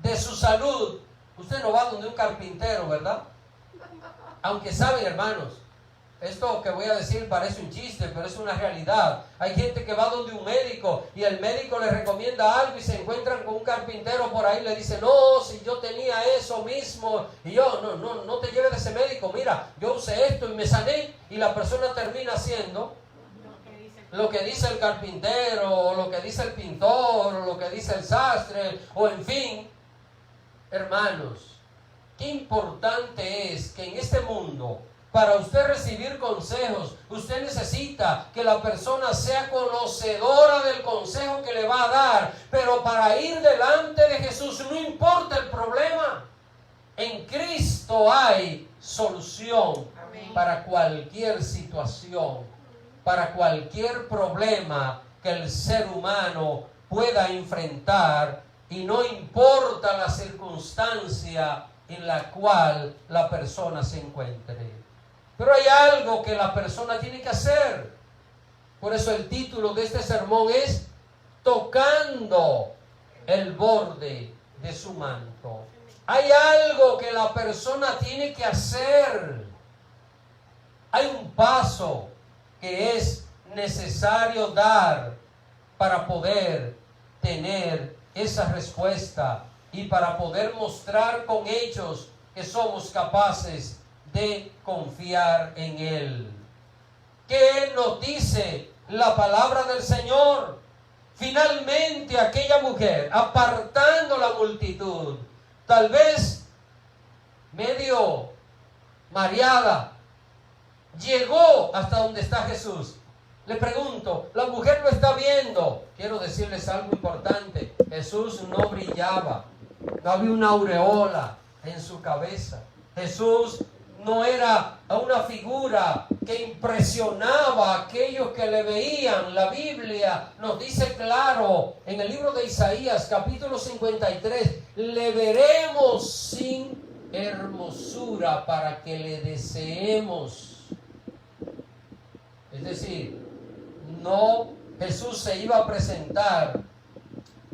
de su salud, usted no va donde un carpintero, ¿verdad? Aunque saben, hermanos, esto que voy a decir parece un chiste, pero es una realidad. Hay gente que va donde un médico y el médico le recomienda algo y se encuentran con un carpintero por ahí y le dice, no, si yo tenía eso mismo. Y yo, no te lleves de ese médico. Mira, yo usé esto y me sané. Y la persona termina haciendo lo que dice el carpintero, o lo que dice el pintor, o lo que dice el sastre, o en fin. Hermanos, qué importante es que en este mundo, para usted recibir consejos, usted necesita que la persona sea conocedora del consejo que le va a dar. Pero para ir delante de Jesús, no importa el problema, en Cristo hay solución. Amén. Para cualquier situación, para cualquier problema que el ser humano pueda enfrentar, y no importa la circunstancia en la cual la persona se encuentre. Pero hay algo que la persona tiene que hacer. Por eso el título de este sermón es tocando el borde de su manto. Hay algo que la persona tiene que hacer. Hay un paso que es necesario dar para poder tener esa respuesta y para poder mostrar con hechos que somos capaces de confiar en Él. ¿Qué nos dice la palabra del Señor? Finalmente aquella mujer, apartando la multitud, tal vez medio mareada, llegó hasta donde está Jesús. Le pregunto, la mujer lo está viendo. Quiero decirles algo importante. Jesús no brillaba, no había una aureola en su cabeza. Jesús no era una figura que impresionaba a aquellos que le veían. La Biblia nos dice claro en el libro de Isaías, capítulo 53, le veremos sin hermosura para que le deseemos. Es decir, no, Jesús se iba a presentar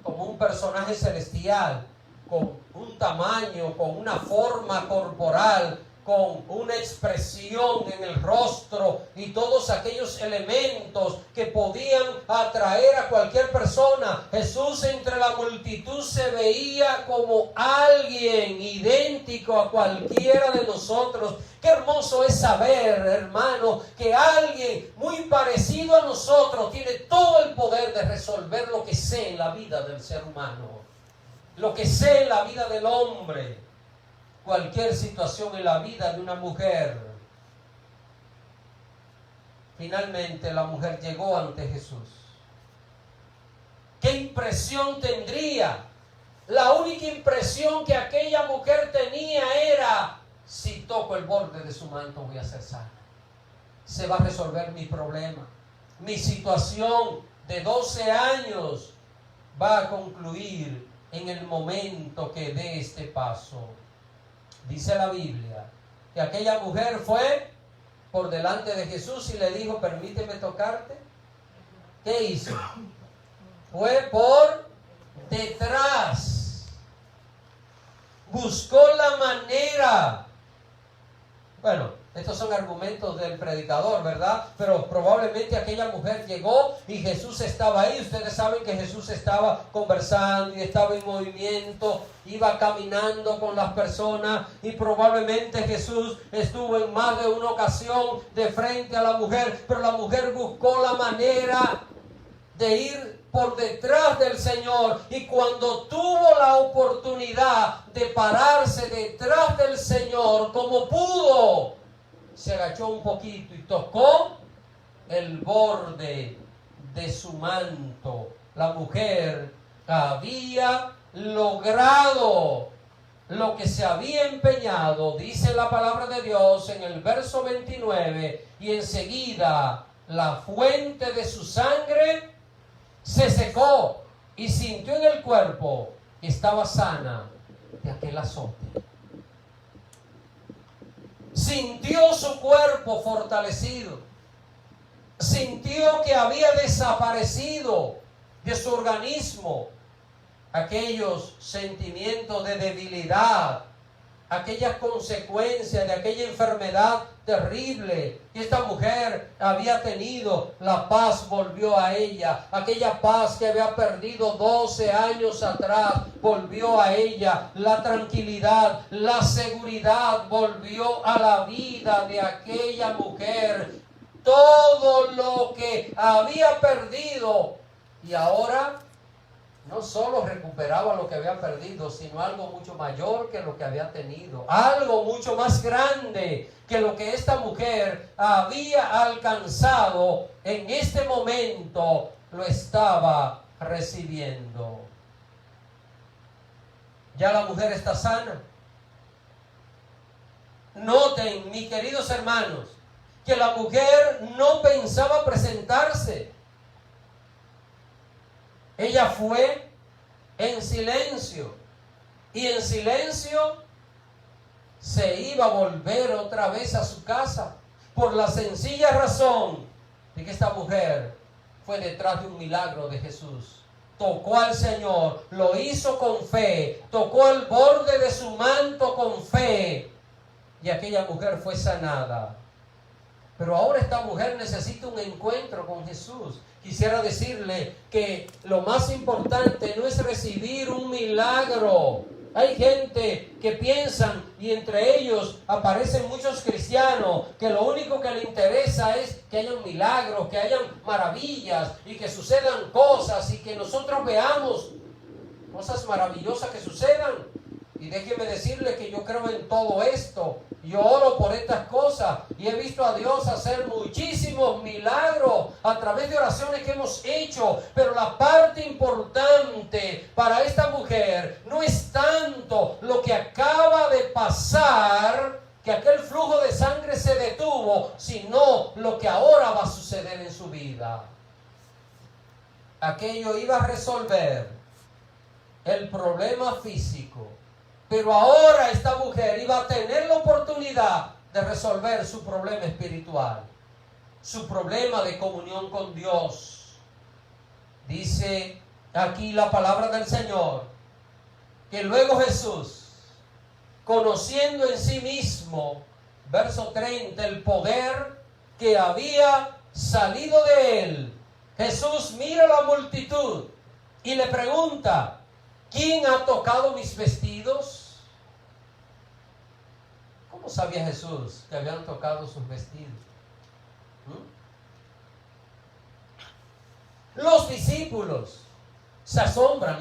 como un personaje celestial, con un tamaño, con una forma corporal, con una expresión en el rostro y todos aquellos elementos que podían atraer a cualquier persona. Jesús entre la multitud se veía como alguien idéntico a cualquiera de nosotros. Qué hermoso es saber, hermano, que alguien muy parecido a nosotros tiene todo el poder de resolver lo que sea en la vida del ser humano, lo que sea en la vida del hombre. Cualquier situación en la vida de una mujer. Finalmente la mujer llegó ante Jesús. ¿Qué impresión tendría? La única impresión que aquella mujer tenía era: si toco el borde de su manto voy a ser sana. Se va a resolver mi problema. Mi situación de 12 años va a concluir en el momento que dé este paso. Dice la Biblia que aquella mujer fue por delante de Jesús y le dijo: permíteme tocarte. ¿Qué hizo? Fue por detrás. Buscó la manera. Bueno, estos son argumentos del predicador, ¿verdad? Pero probablemente aquella mujer llegó y Jesús estaba ahí. Ustedes saben que Jesús estaba conversando y estaba en movimiento, iba caminando con las personas, y probablemente Jesús estuvo en más de una ocasión de frente a la mujer, pero la mujer buscó la manera de ir por detrás del Señor, y cuando tuvo la oportunidad de pararse detrás del Señor como pudo, se agachó un poquito y tocó el borde de su manto. La mujer había logrado lo que se había empeñado, dice la palabra de Dios en el verso 29, y enseguida la fuente de su sangre se secó y sintió en el cuerpo que estaba sana de aquel azote. Sintió su cuerpo fortalecido. Sintió que había desaparecido de su organismo aquellos sentimientos de debilidad, aquellas consecuencias de aquella enfermedad terrible que esta mujer había tenido. La paz volvió a ella. Aquella paz que había perdido 12 años atrás volvió a ella. La tranquilidad, la seguridad volvió a la vida de aquella mujer. Todo lo que había perdido, y ahora no solo recuperaba lo que había perdido, sino algo mucho mayor que lo que había tenido. Algo mucho más grande que lo que esta mujer había alcanzado en este momento lo estaba recibiendo. Ya la mujer está sana. Noten, mis queridos hermanos, que la mujer no pensaba presentarse. Ella fue en silencio, y en silencio se iba a volver otra vez a su casa, por la sencilla razón de que esta mujer fue detrás de un milagro de Jesús. Tocó al Señor, lo hizo con fe, tocó el borde de su manto con fe, y aquella mujer fue sanada. Pero ahora esta mujer necesita un encuentro con Jesús. Quisiera decirle que lo más importante no es recibir un milagro. Hay gente que piensan, y entre ellos aparecen muchos cristianos, que lo único que le interesa es que hayan milagros, que hayan maravillas y que sucedan cosas, y que nosotros veamos cosas maravillosas que sucedan. Y déjeme decirle que yo creo en todo esto. Yo oro por estas cosas y he visto a Dios hacer muchísimos milagros a través de oraciones que hemos hecho. Pero la parte importante para esta mujer no es tanto lo que acaba de pasar, que aquel flujo de sangre se detuvo, sino lo que ahora va a suceder en su vida. Aquello iba a resolver el problema físico, pero ahora esta mujer iba a tener la oportunidad de resolver su problema espiritual, su problema de comunión con Dios. Dice aquí la palabra del Señor, que luego Jesús, conociendo en sí mismo, verso 30, el poder que había salido de él, Jesús mira a la multitud y le pregunta: ¿quién ha tocado mis vestidos? ¿Cómo sabía Jesús que habían tocado sus vestidos? Los discípulos se asombran,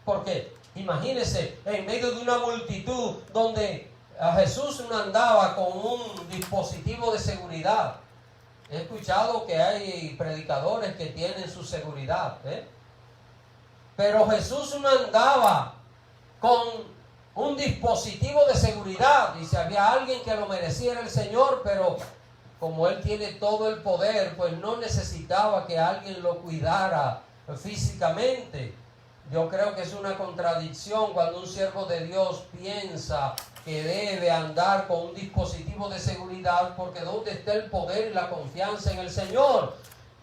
porque imagínense, en medio de una multitud donde a Jesús no andaba con un dispositivo de seguridad. He escuchado que hay predicadores que tienen su seguridad, pero Jesús no andaba con un dispositivo de seguridad. Y si había alguien que lo mereciera, el Señor, pero como Él tiene todo el poder, pues no necesitaba que alguien lo cuidara físicamente. Yo creo que es una contradicción cuando un siervo de Dios piensa que debe andar con un dispositivo de seguridad, porque ¿dónde está el poder y la confianza en el Señor?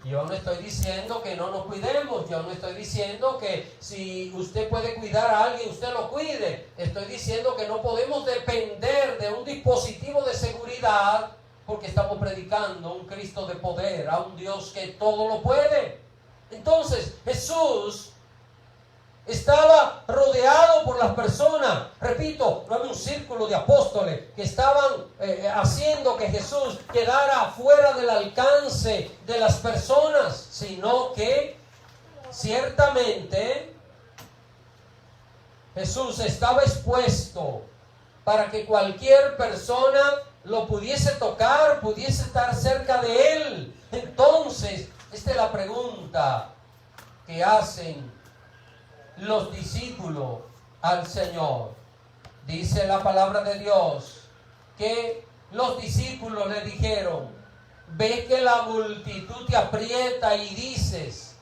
Yo no estoy diciendo que no nos cuidemos, yo no estoy diciendo que si usted puede cuidar a alguien, usted lo cuide. Estoy diciendo que no podemos depender de un dispositivo de seguridad, porque estamos predicando un Cristo de poder, a un Dios que todo lo puede. Entonces Jesús estaba rodeado por las personas. Repito, no había un círculo de apóstoles que estaban haciendo que Jesús quedara fuera del alcance de las personas, sino que ciertamente Jesús estaba expuesto para que cualquier persona lo pudiese tocar, pudiese estar cerca de él. Entonces, esta es la pregunta que hacen los discípulos al Señor. Dice la palabra de Dios que los discípulos le dijeron: ve que la multitud te aprieta y dices,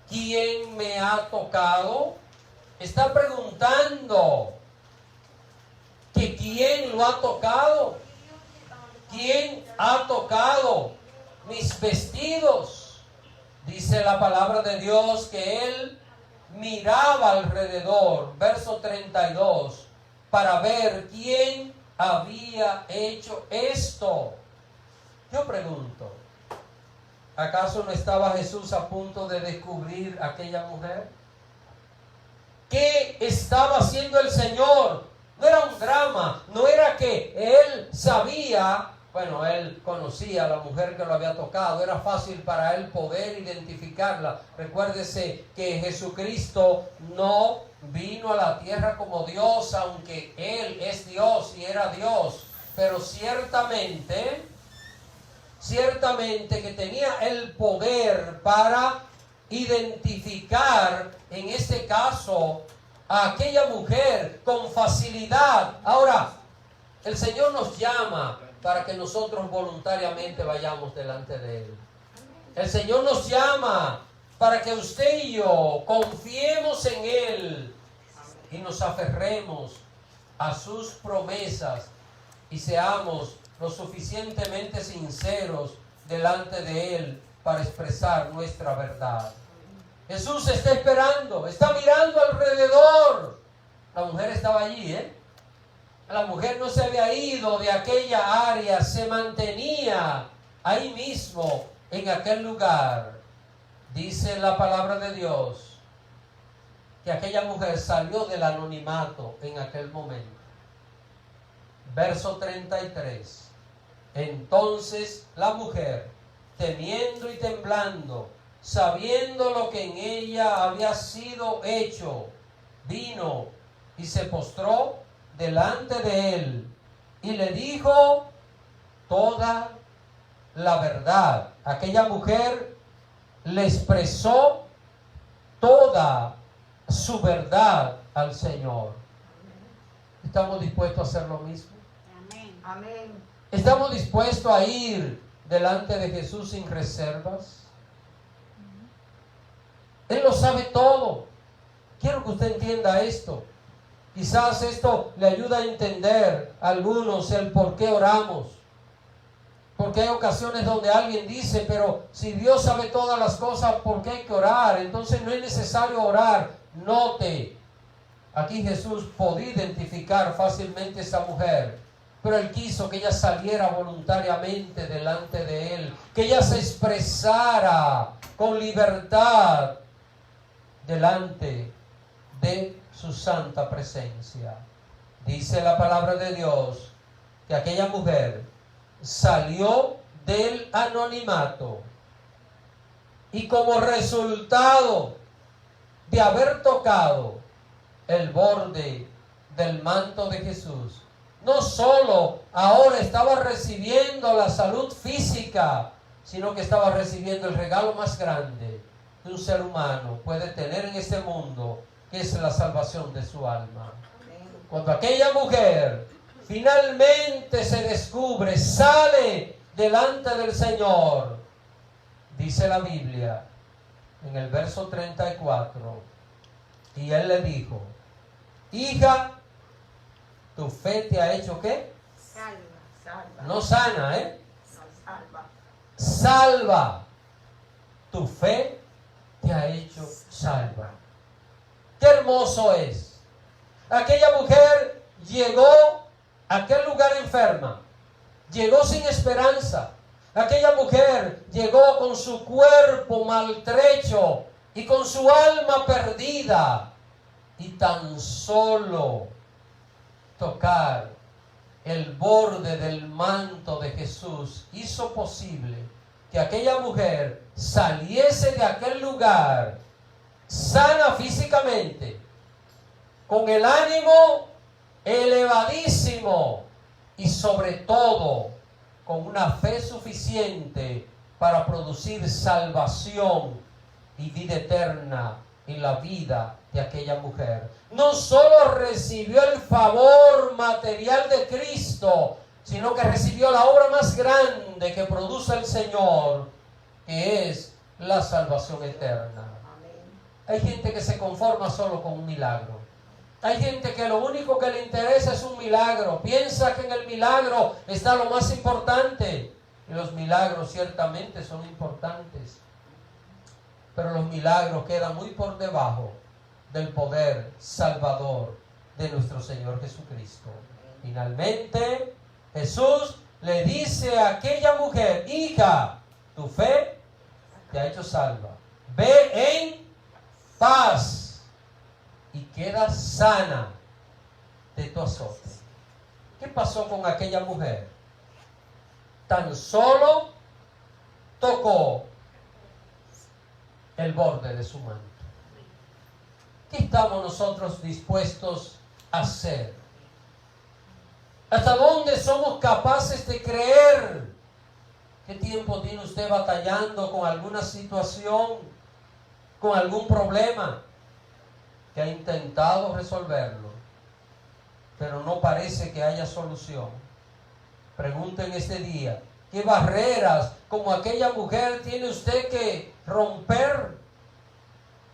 ¿quién me ha tocado? Está preguntando que quién lo ha tocado. ¿Quién ha tocado mis vestidos? Dice la palabra de Dios que él miraba alrededor, verso 32, para ver quién había hecho esto. Yo pregunto, ¿acaso no estaba Jesús a punto de descubrir a aquella mujer? ¿Qué estaba haciendo el Señor? No era un drama, no era que él sabía. Bueno, él conocía a la mujer que lo había tocado, era fácil para él poder identificarla. Recuérdese que Jesucristo no vino a la tierra como Dios, aunque Él es Dios y era Dios. Pero ciertamente que tenía el poder para identificar, en este caso, a aquella mujer con facilidad. Ahora, el Señor nos llama para que nosotros voluntariamente vayamos delante de Él. El Señor nos llama para que usted y yo confiemos en Él y nos aferremos a sus promesas y seamos lo suficientemente sinceros delante de Él para expresar nuestra verdad. Jesús está esperando, está mirando alrededor. La mujer estaba allí, La mujer no se había ido de aquella área, se mantenía ahí mismo, en aquel lugar. Dice la palabra de Dios que aquella mujer salió del anonimato en aquel momento. Verso 33. Entonces la mujer, temiendo y temblando, sabiendo lo que en ella había sido hecho, vino y se postró delante de él y le dijo toda la verdad. Aquella mujer le expresó toda su verdad al Señor. ¿Estamos dispuestos a hacer lo mismo? Amén. Amén. ¿Estamos dispuestos a ir delante de Jesús sin reservas? Él lo sabe todo. Quiero que usted entienda esto. Quizás esto le ayuda a entender a algunos el por qué oramos. Porque hay ocasiones donde alguien dice, pero si Dios sabe todas las cosas, ¿por qué hay que orar? Entonces no es necesario orar. Note, aquí Jesús podía identificar fácilmente a esa mujer, pero Él quiso que ella saliera voluntariamente delante de Él, que ella se expresara con libertad delante de su santa presencia. Dice la palabra de Dios que aquella mujer salió del anonimato y como resultado de haber tocado el borde del manto de Jesús, no solo ahora estaba recibiendo la salud física, sino que estaba recibiendo el regalo más grande. que un ser humano puede tener en este mundo, que es la salvación de su alma. Cuando aquella mujer finalmente se descubre, sale delante del Señor, dice la Biblia en el verso 34, y Él le dijo: hija, tu fe te ha hecho ¿qué? Salva. No sana, Salva. salva. Tu fe te ha hecho salva. Qué hermoso es. Aquella mujer llegó a aquel lugar enferma, llegó sin esperanza. Aquella mujer llegó con su cuerpo maltrecho y con su alma perdida, y tan solo tocar el borde del manto de Jesús hizo posible que aquella mujer saliese de aquel lugar sana físicamente, con el ánimo elevadísimo y sobre todo con una fe suficiente para producir salvación y vida eterna en la vida de aquella mujer. No solo recibió el favor material de Cristo, sino que recibió la obra más grande que produce el Señor, que es la salvación eterna. Hay gente que se conforma solo con un milagro. Hay gente que lo único que le interesa es un milagro. Piensa que en el milagro está lo más importante. Y los milagros ciertamente son importantes, pero los milagros quedan muy por debajo del poder salvador de nuestro Señor Jesucristo. Finalmente, Jesús le dice a aquella mujer: hija, tu fe te ha hecho salva. Ve en paz y queda sana de tu azote. ¿Qué pasó con aquella mujer? Tan solo tocó el borde de su manto. ¿Qué estamos nosotros dispuestos a hacer? ¿Hasta dónde somos capaces de creer? ¿Qué tiempo tiene usted batallando con alguna situación, con algún problema, que ha intentado resolverlo, pero no parece que haya solución? Pregunto en este día: ¿qué barreras como aquella mujer tiene usted que romper?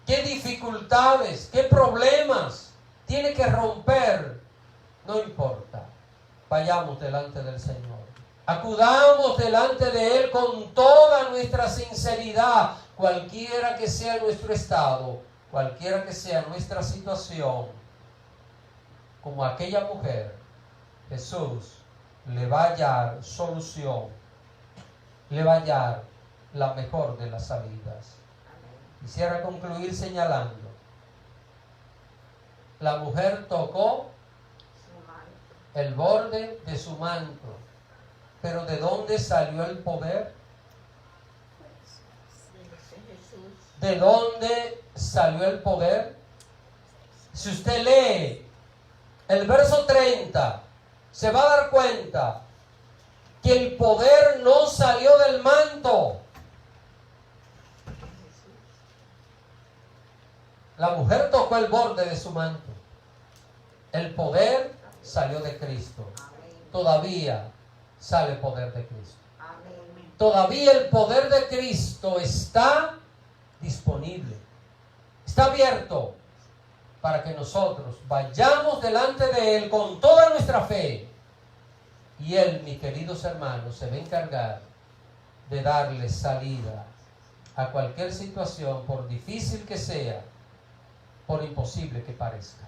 ¿Qué dificultades, qué problemas tiene que romper? No importa. Vayamos delante del Señor. Acudamos delante de Él con toda nuestra sinceridad, cualquiera que sea nuestro estado, cualquiera que sea nuestra situación. Como aquella mujer, Jesús le va a hallar solución, le va a hallar la mejor de las salidas. Quisiera concluir señalando: la mujer tocó el borde de su manto, pero ¿de dónde salió el poder? ¿De dónde salió el poder? Si usted lee el verso 30, se va a dar cuenta que el poder no salió del manto. La mujer tocó el borde de su manto. El poder salió de Cristo. Todavía sale el poder de Cristo. Todavía el poder de Cristo está disponible. Está abierto para que nosotros vayamos delante de Él con toda nuestra fe. Y Él, mis queridos hermanos, se va a encargar de darle salida a cualquier situación, por difícil que sea, por imposible que parezca.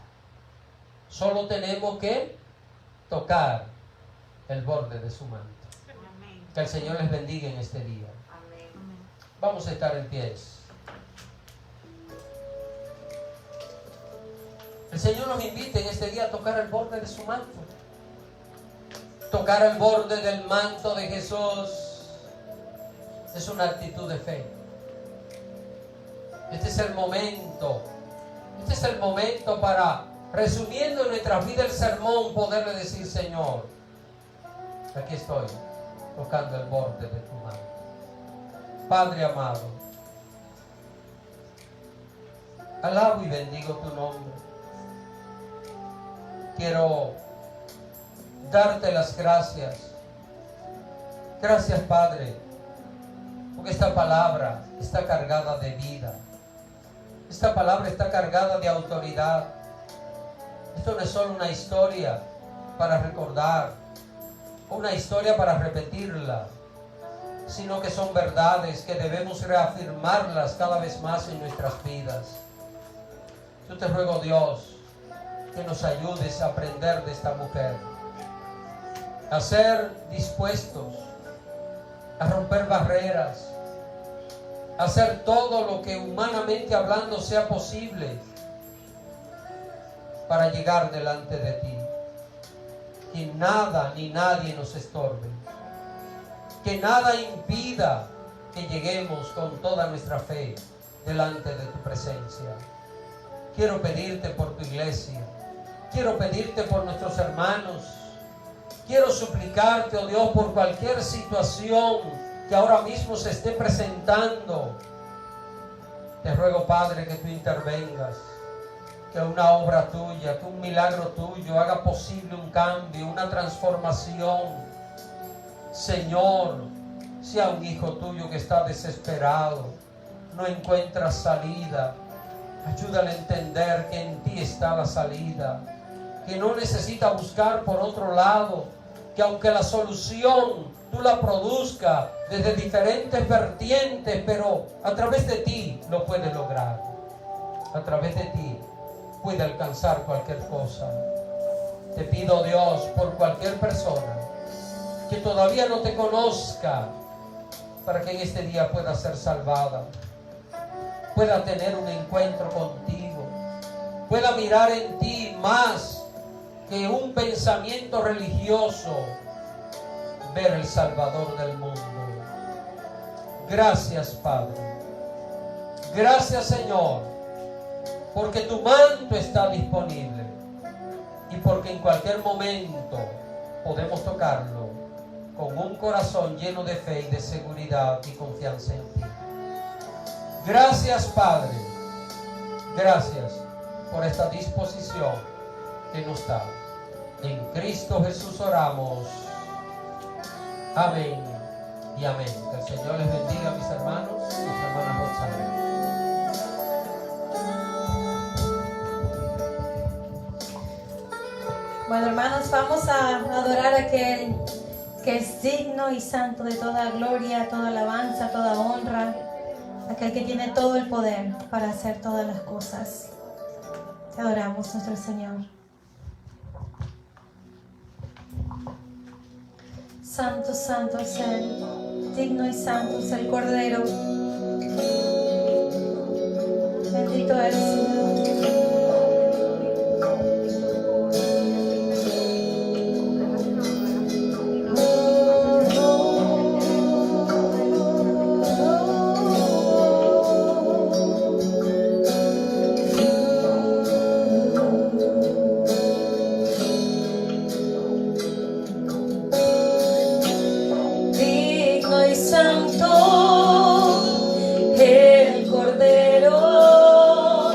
Solo tenemos que tocar el borde de su manto. Que el Señor les bendiga en este día. Vamos a estar en pies. El Señor nos invita en este día a tocar el borde de su manto. Tocar el borde del manto de Jesús es una actitud de fe. Este es el momento. Este es el momento para, resumiendo en nuestra vida el sermón, poderle decir: Señor, aquí estoy, tocando el borde de tu mano. Padre amado, Alabo y bendigo tu nombre. Quiero darte las gracias. Gracias, Padre, porque esta palabra está cargada de vida. Esta palabra está cargada de autoridad. Esto no es solo una historia para recordar, una historia para repetirla, sino que son verdades que debemos reafirmarlas cada vez más en nuestras vidas. Yo te ruego, Dios, que nos ayudes a aprender de esta mujer, a ser dispuestos a romper barreras, a hacer todo lo que humanamente hablando sea posible para llegar delante de ti. Que nada ni nadie nos estorbe, que nada impida que lleguemos con toda nuestra fe delante de tu presencia. Quiero pedirte por tu iglesia, quiero pedirte por nuestros hermanos, quiero suplicarte, oh Dios, por cualquier situación que ahora mismo se esté presentando. Te ruego, Padre, que tú intervengas, que una obra tuya, que un milagro tuyo haga posible un cambio, una transformación. Señor, si a un hijo tuyo que está desesperado, no encuentra salida, ayúdale a entender que en ti está la salida, que no necesita buscar por otro lado, que aunque la solución tú la produzcas desde diferentes vertientes, pero a través de ti lo puedes lograr. A través de ti puede alcanzar cualquier cosa. Te pido, Dios, por cualquier persona que todavía no te conozca, para que en este día pueda ser salvada, pueda tener un encuentro contigo, pueda mirar en ti más que un pensamiento religioso, ver el Salvador del mundo. Gracias, Padre. Gracias, Señor, porque tu manto está disponible y porque en cualquier momento podemos tocarlo con un corazón lleno de fe y de seguridad y confianza en ti. Gracias, Padre. Gracias por esta disposición que nos da. En Cristo Jesús oramos. Amén y amén. Que el Señor les bendiga, mis hermanos y mis hermanas Roxana. Bueno, hermanos, vamos a adorar a aquel que es digno y santo de toda gloria, toda alabanza, toda honra, aquel que tiene todo el poder para hacer todas las cosas. Te adoramos, nuestro Señor. Santo, santo es Él, digno y santo es el Cordero. Bendito eres, Señor. Santo, el Cordero,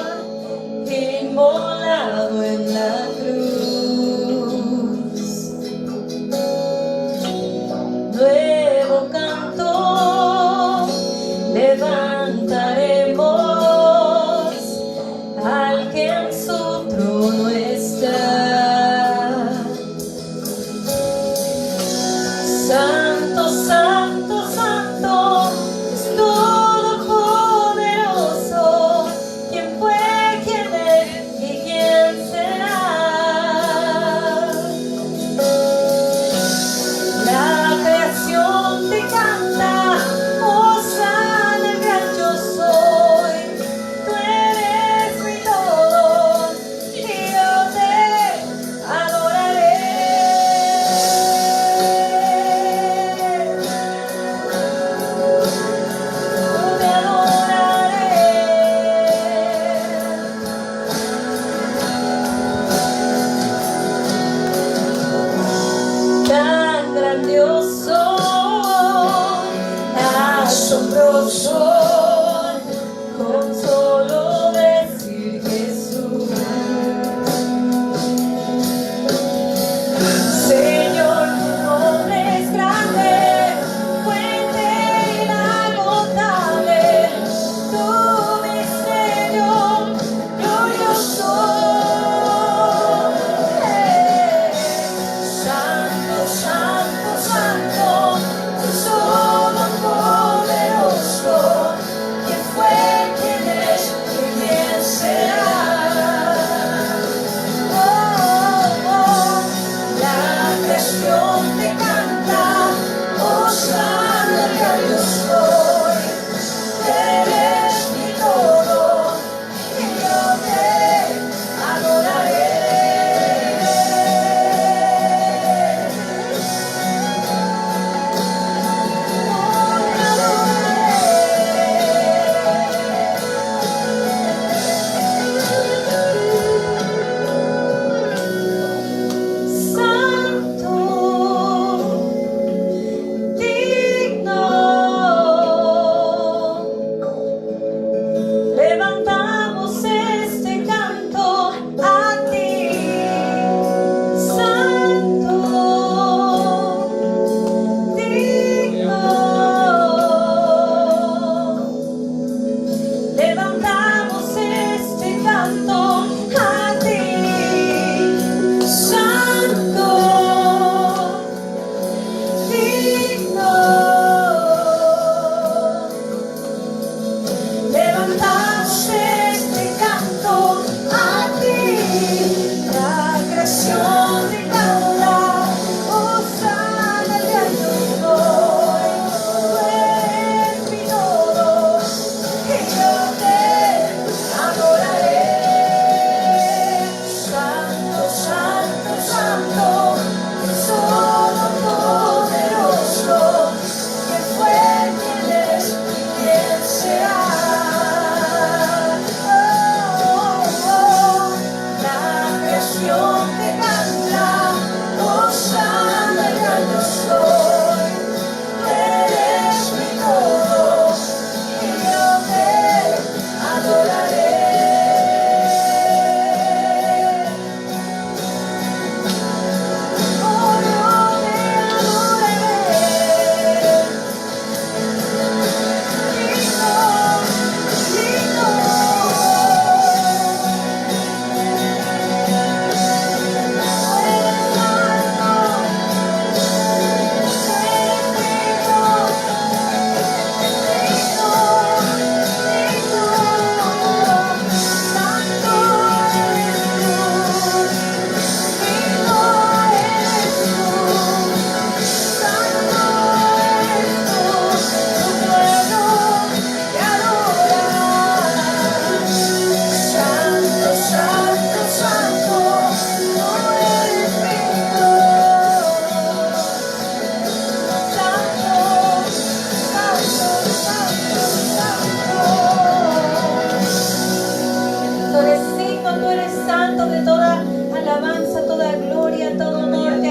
alabanza, toda gloria, todo honor. Te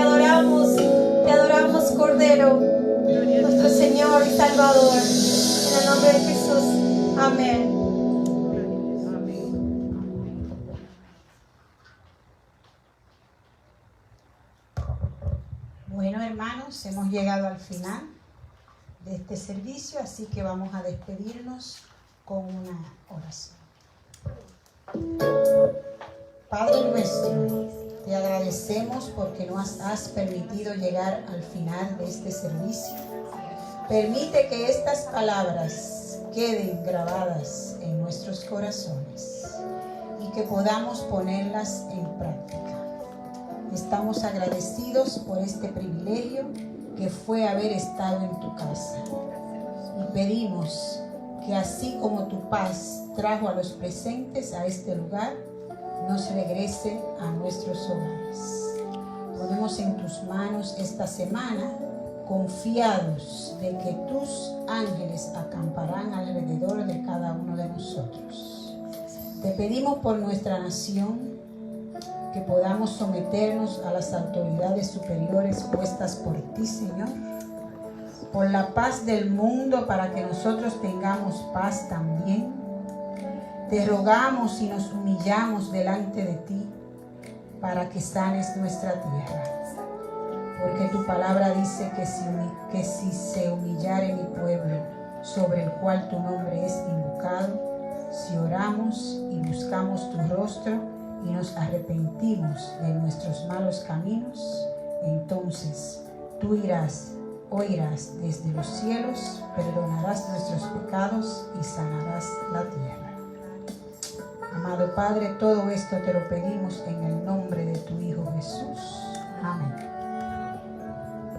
adoramos, Cordero, nuestro Señor y Salvador. En el nombre de Jesús. Amén. Bueno, hermanos, hemos llegado al final de este servicio, así que vamos a despedirnos con una oración. Padre nuestro, te agradecemos porque nos has permitido llegar al final de este servicio. Permite que estas palabras queden grabadas en nuestros corazones y que podamos ponerlas en práctica. Estamos agradecidos por este privilegio que fue haber estado en tu casa. Y pedimos que así como tu paz trajo a los presentes a este lugar, nos regrese a nuestros hogares. Ponemos en tus manos esta semana, confiados de que tus ángeles acamparán alrededor de cada uno de nosotros. Te pedimos por nuestra nación, que podamos someternos a las autoridades superiores puestas por ti, Señor, por la paz del mundo, para que nosotros tengamos paz también. Te rogamos y nos humillamos delante de ti para que sanes nuestra tierra, porque tu palabra dice que si se humillare mi pueblo, sobre el cual tu nombre es invocado, si oramos y buscamos tu rostro y nos arrepentimos de nuestros malos caminos, entonces tú oirás desde los cielos, perdonarás nuestros pecados y sanarás la tierra. Amado Padre, todo esto te lo pedimos en el nombre de tu Hijo Jesús. Amén.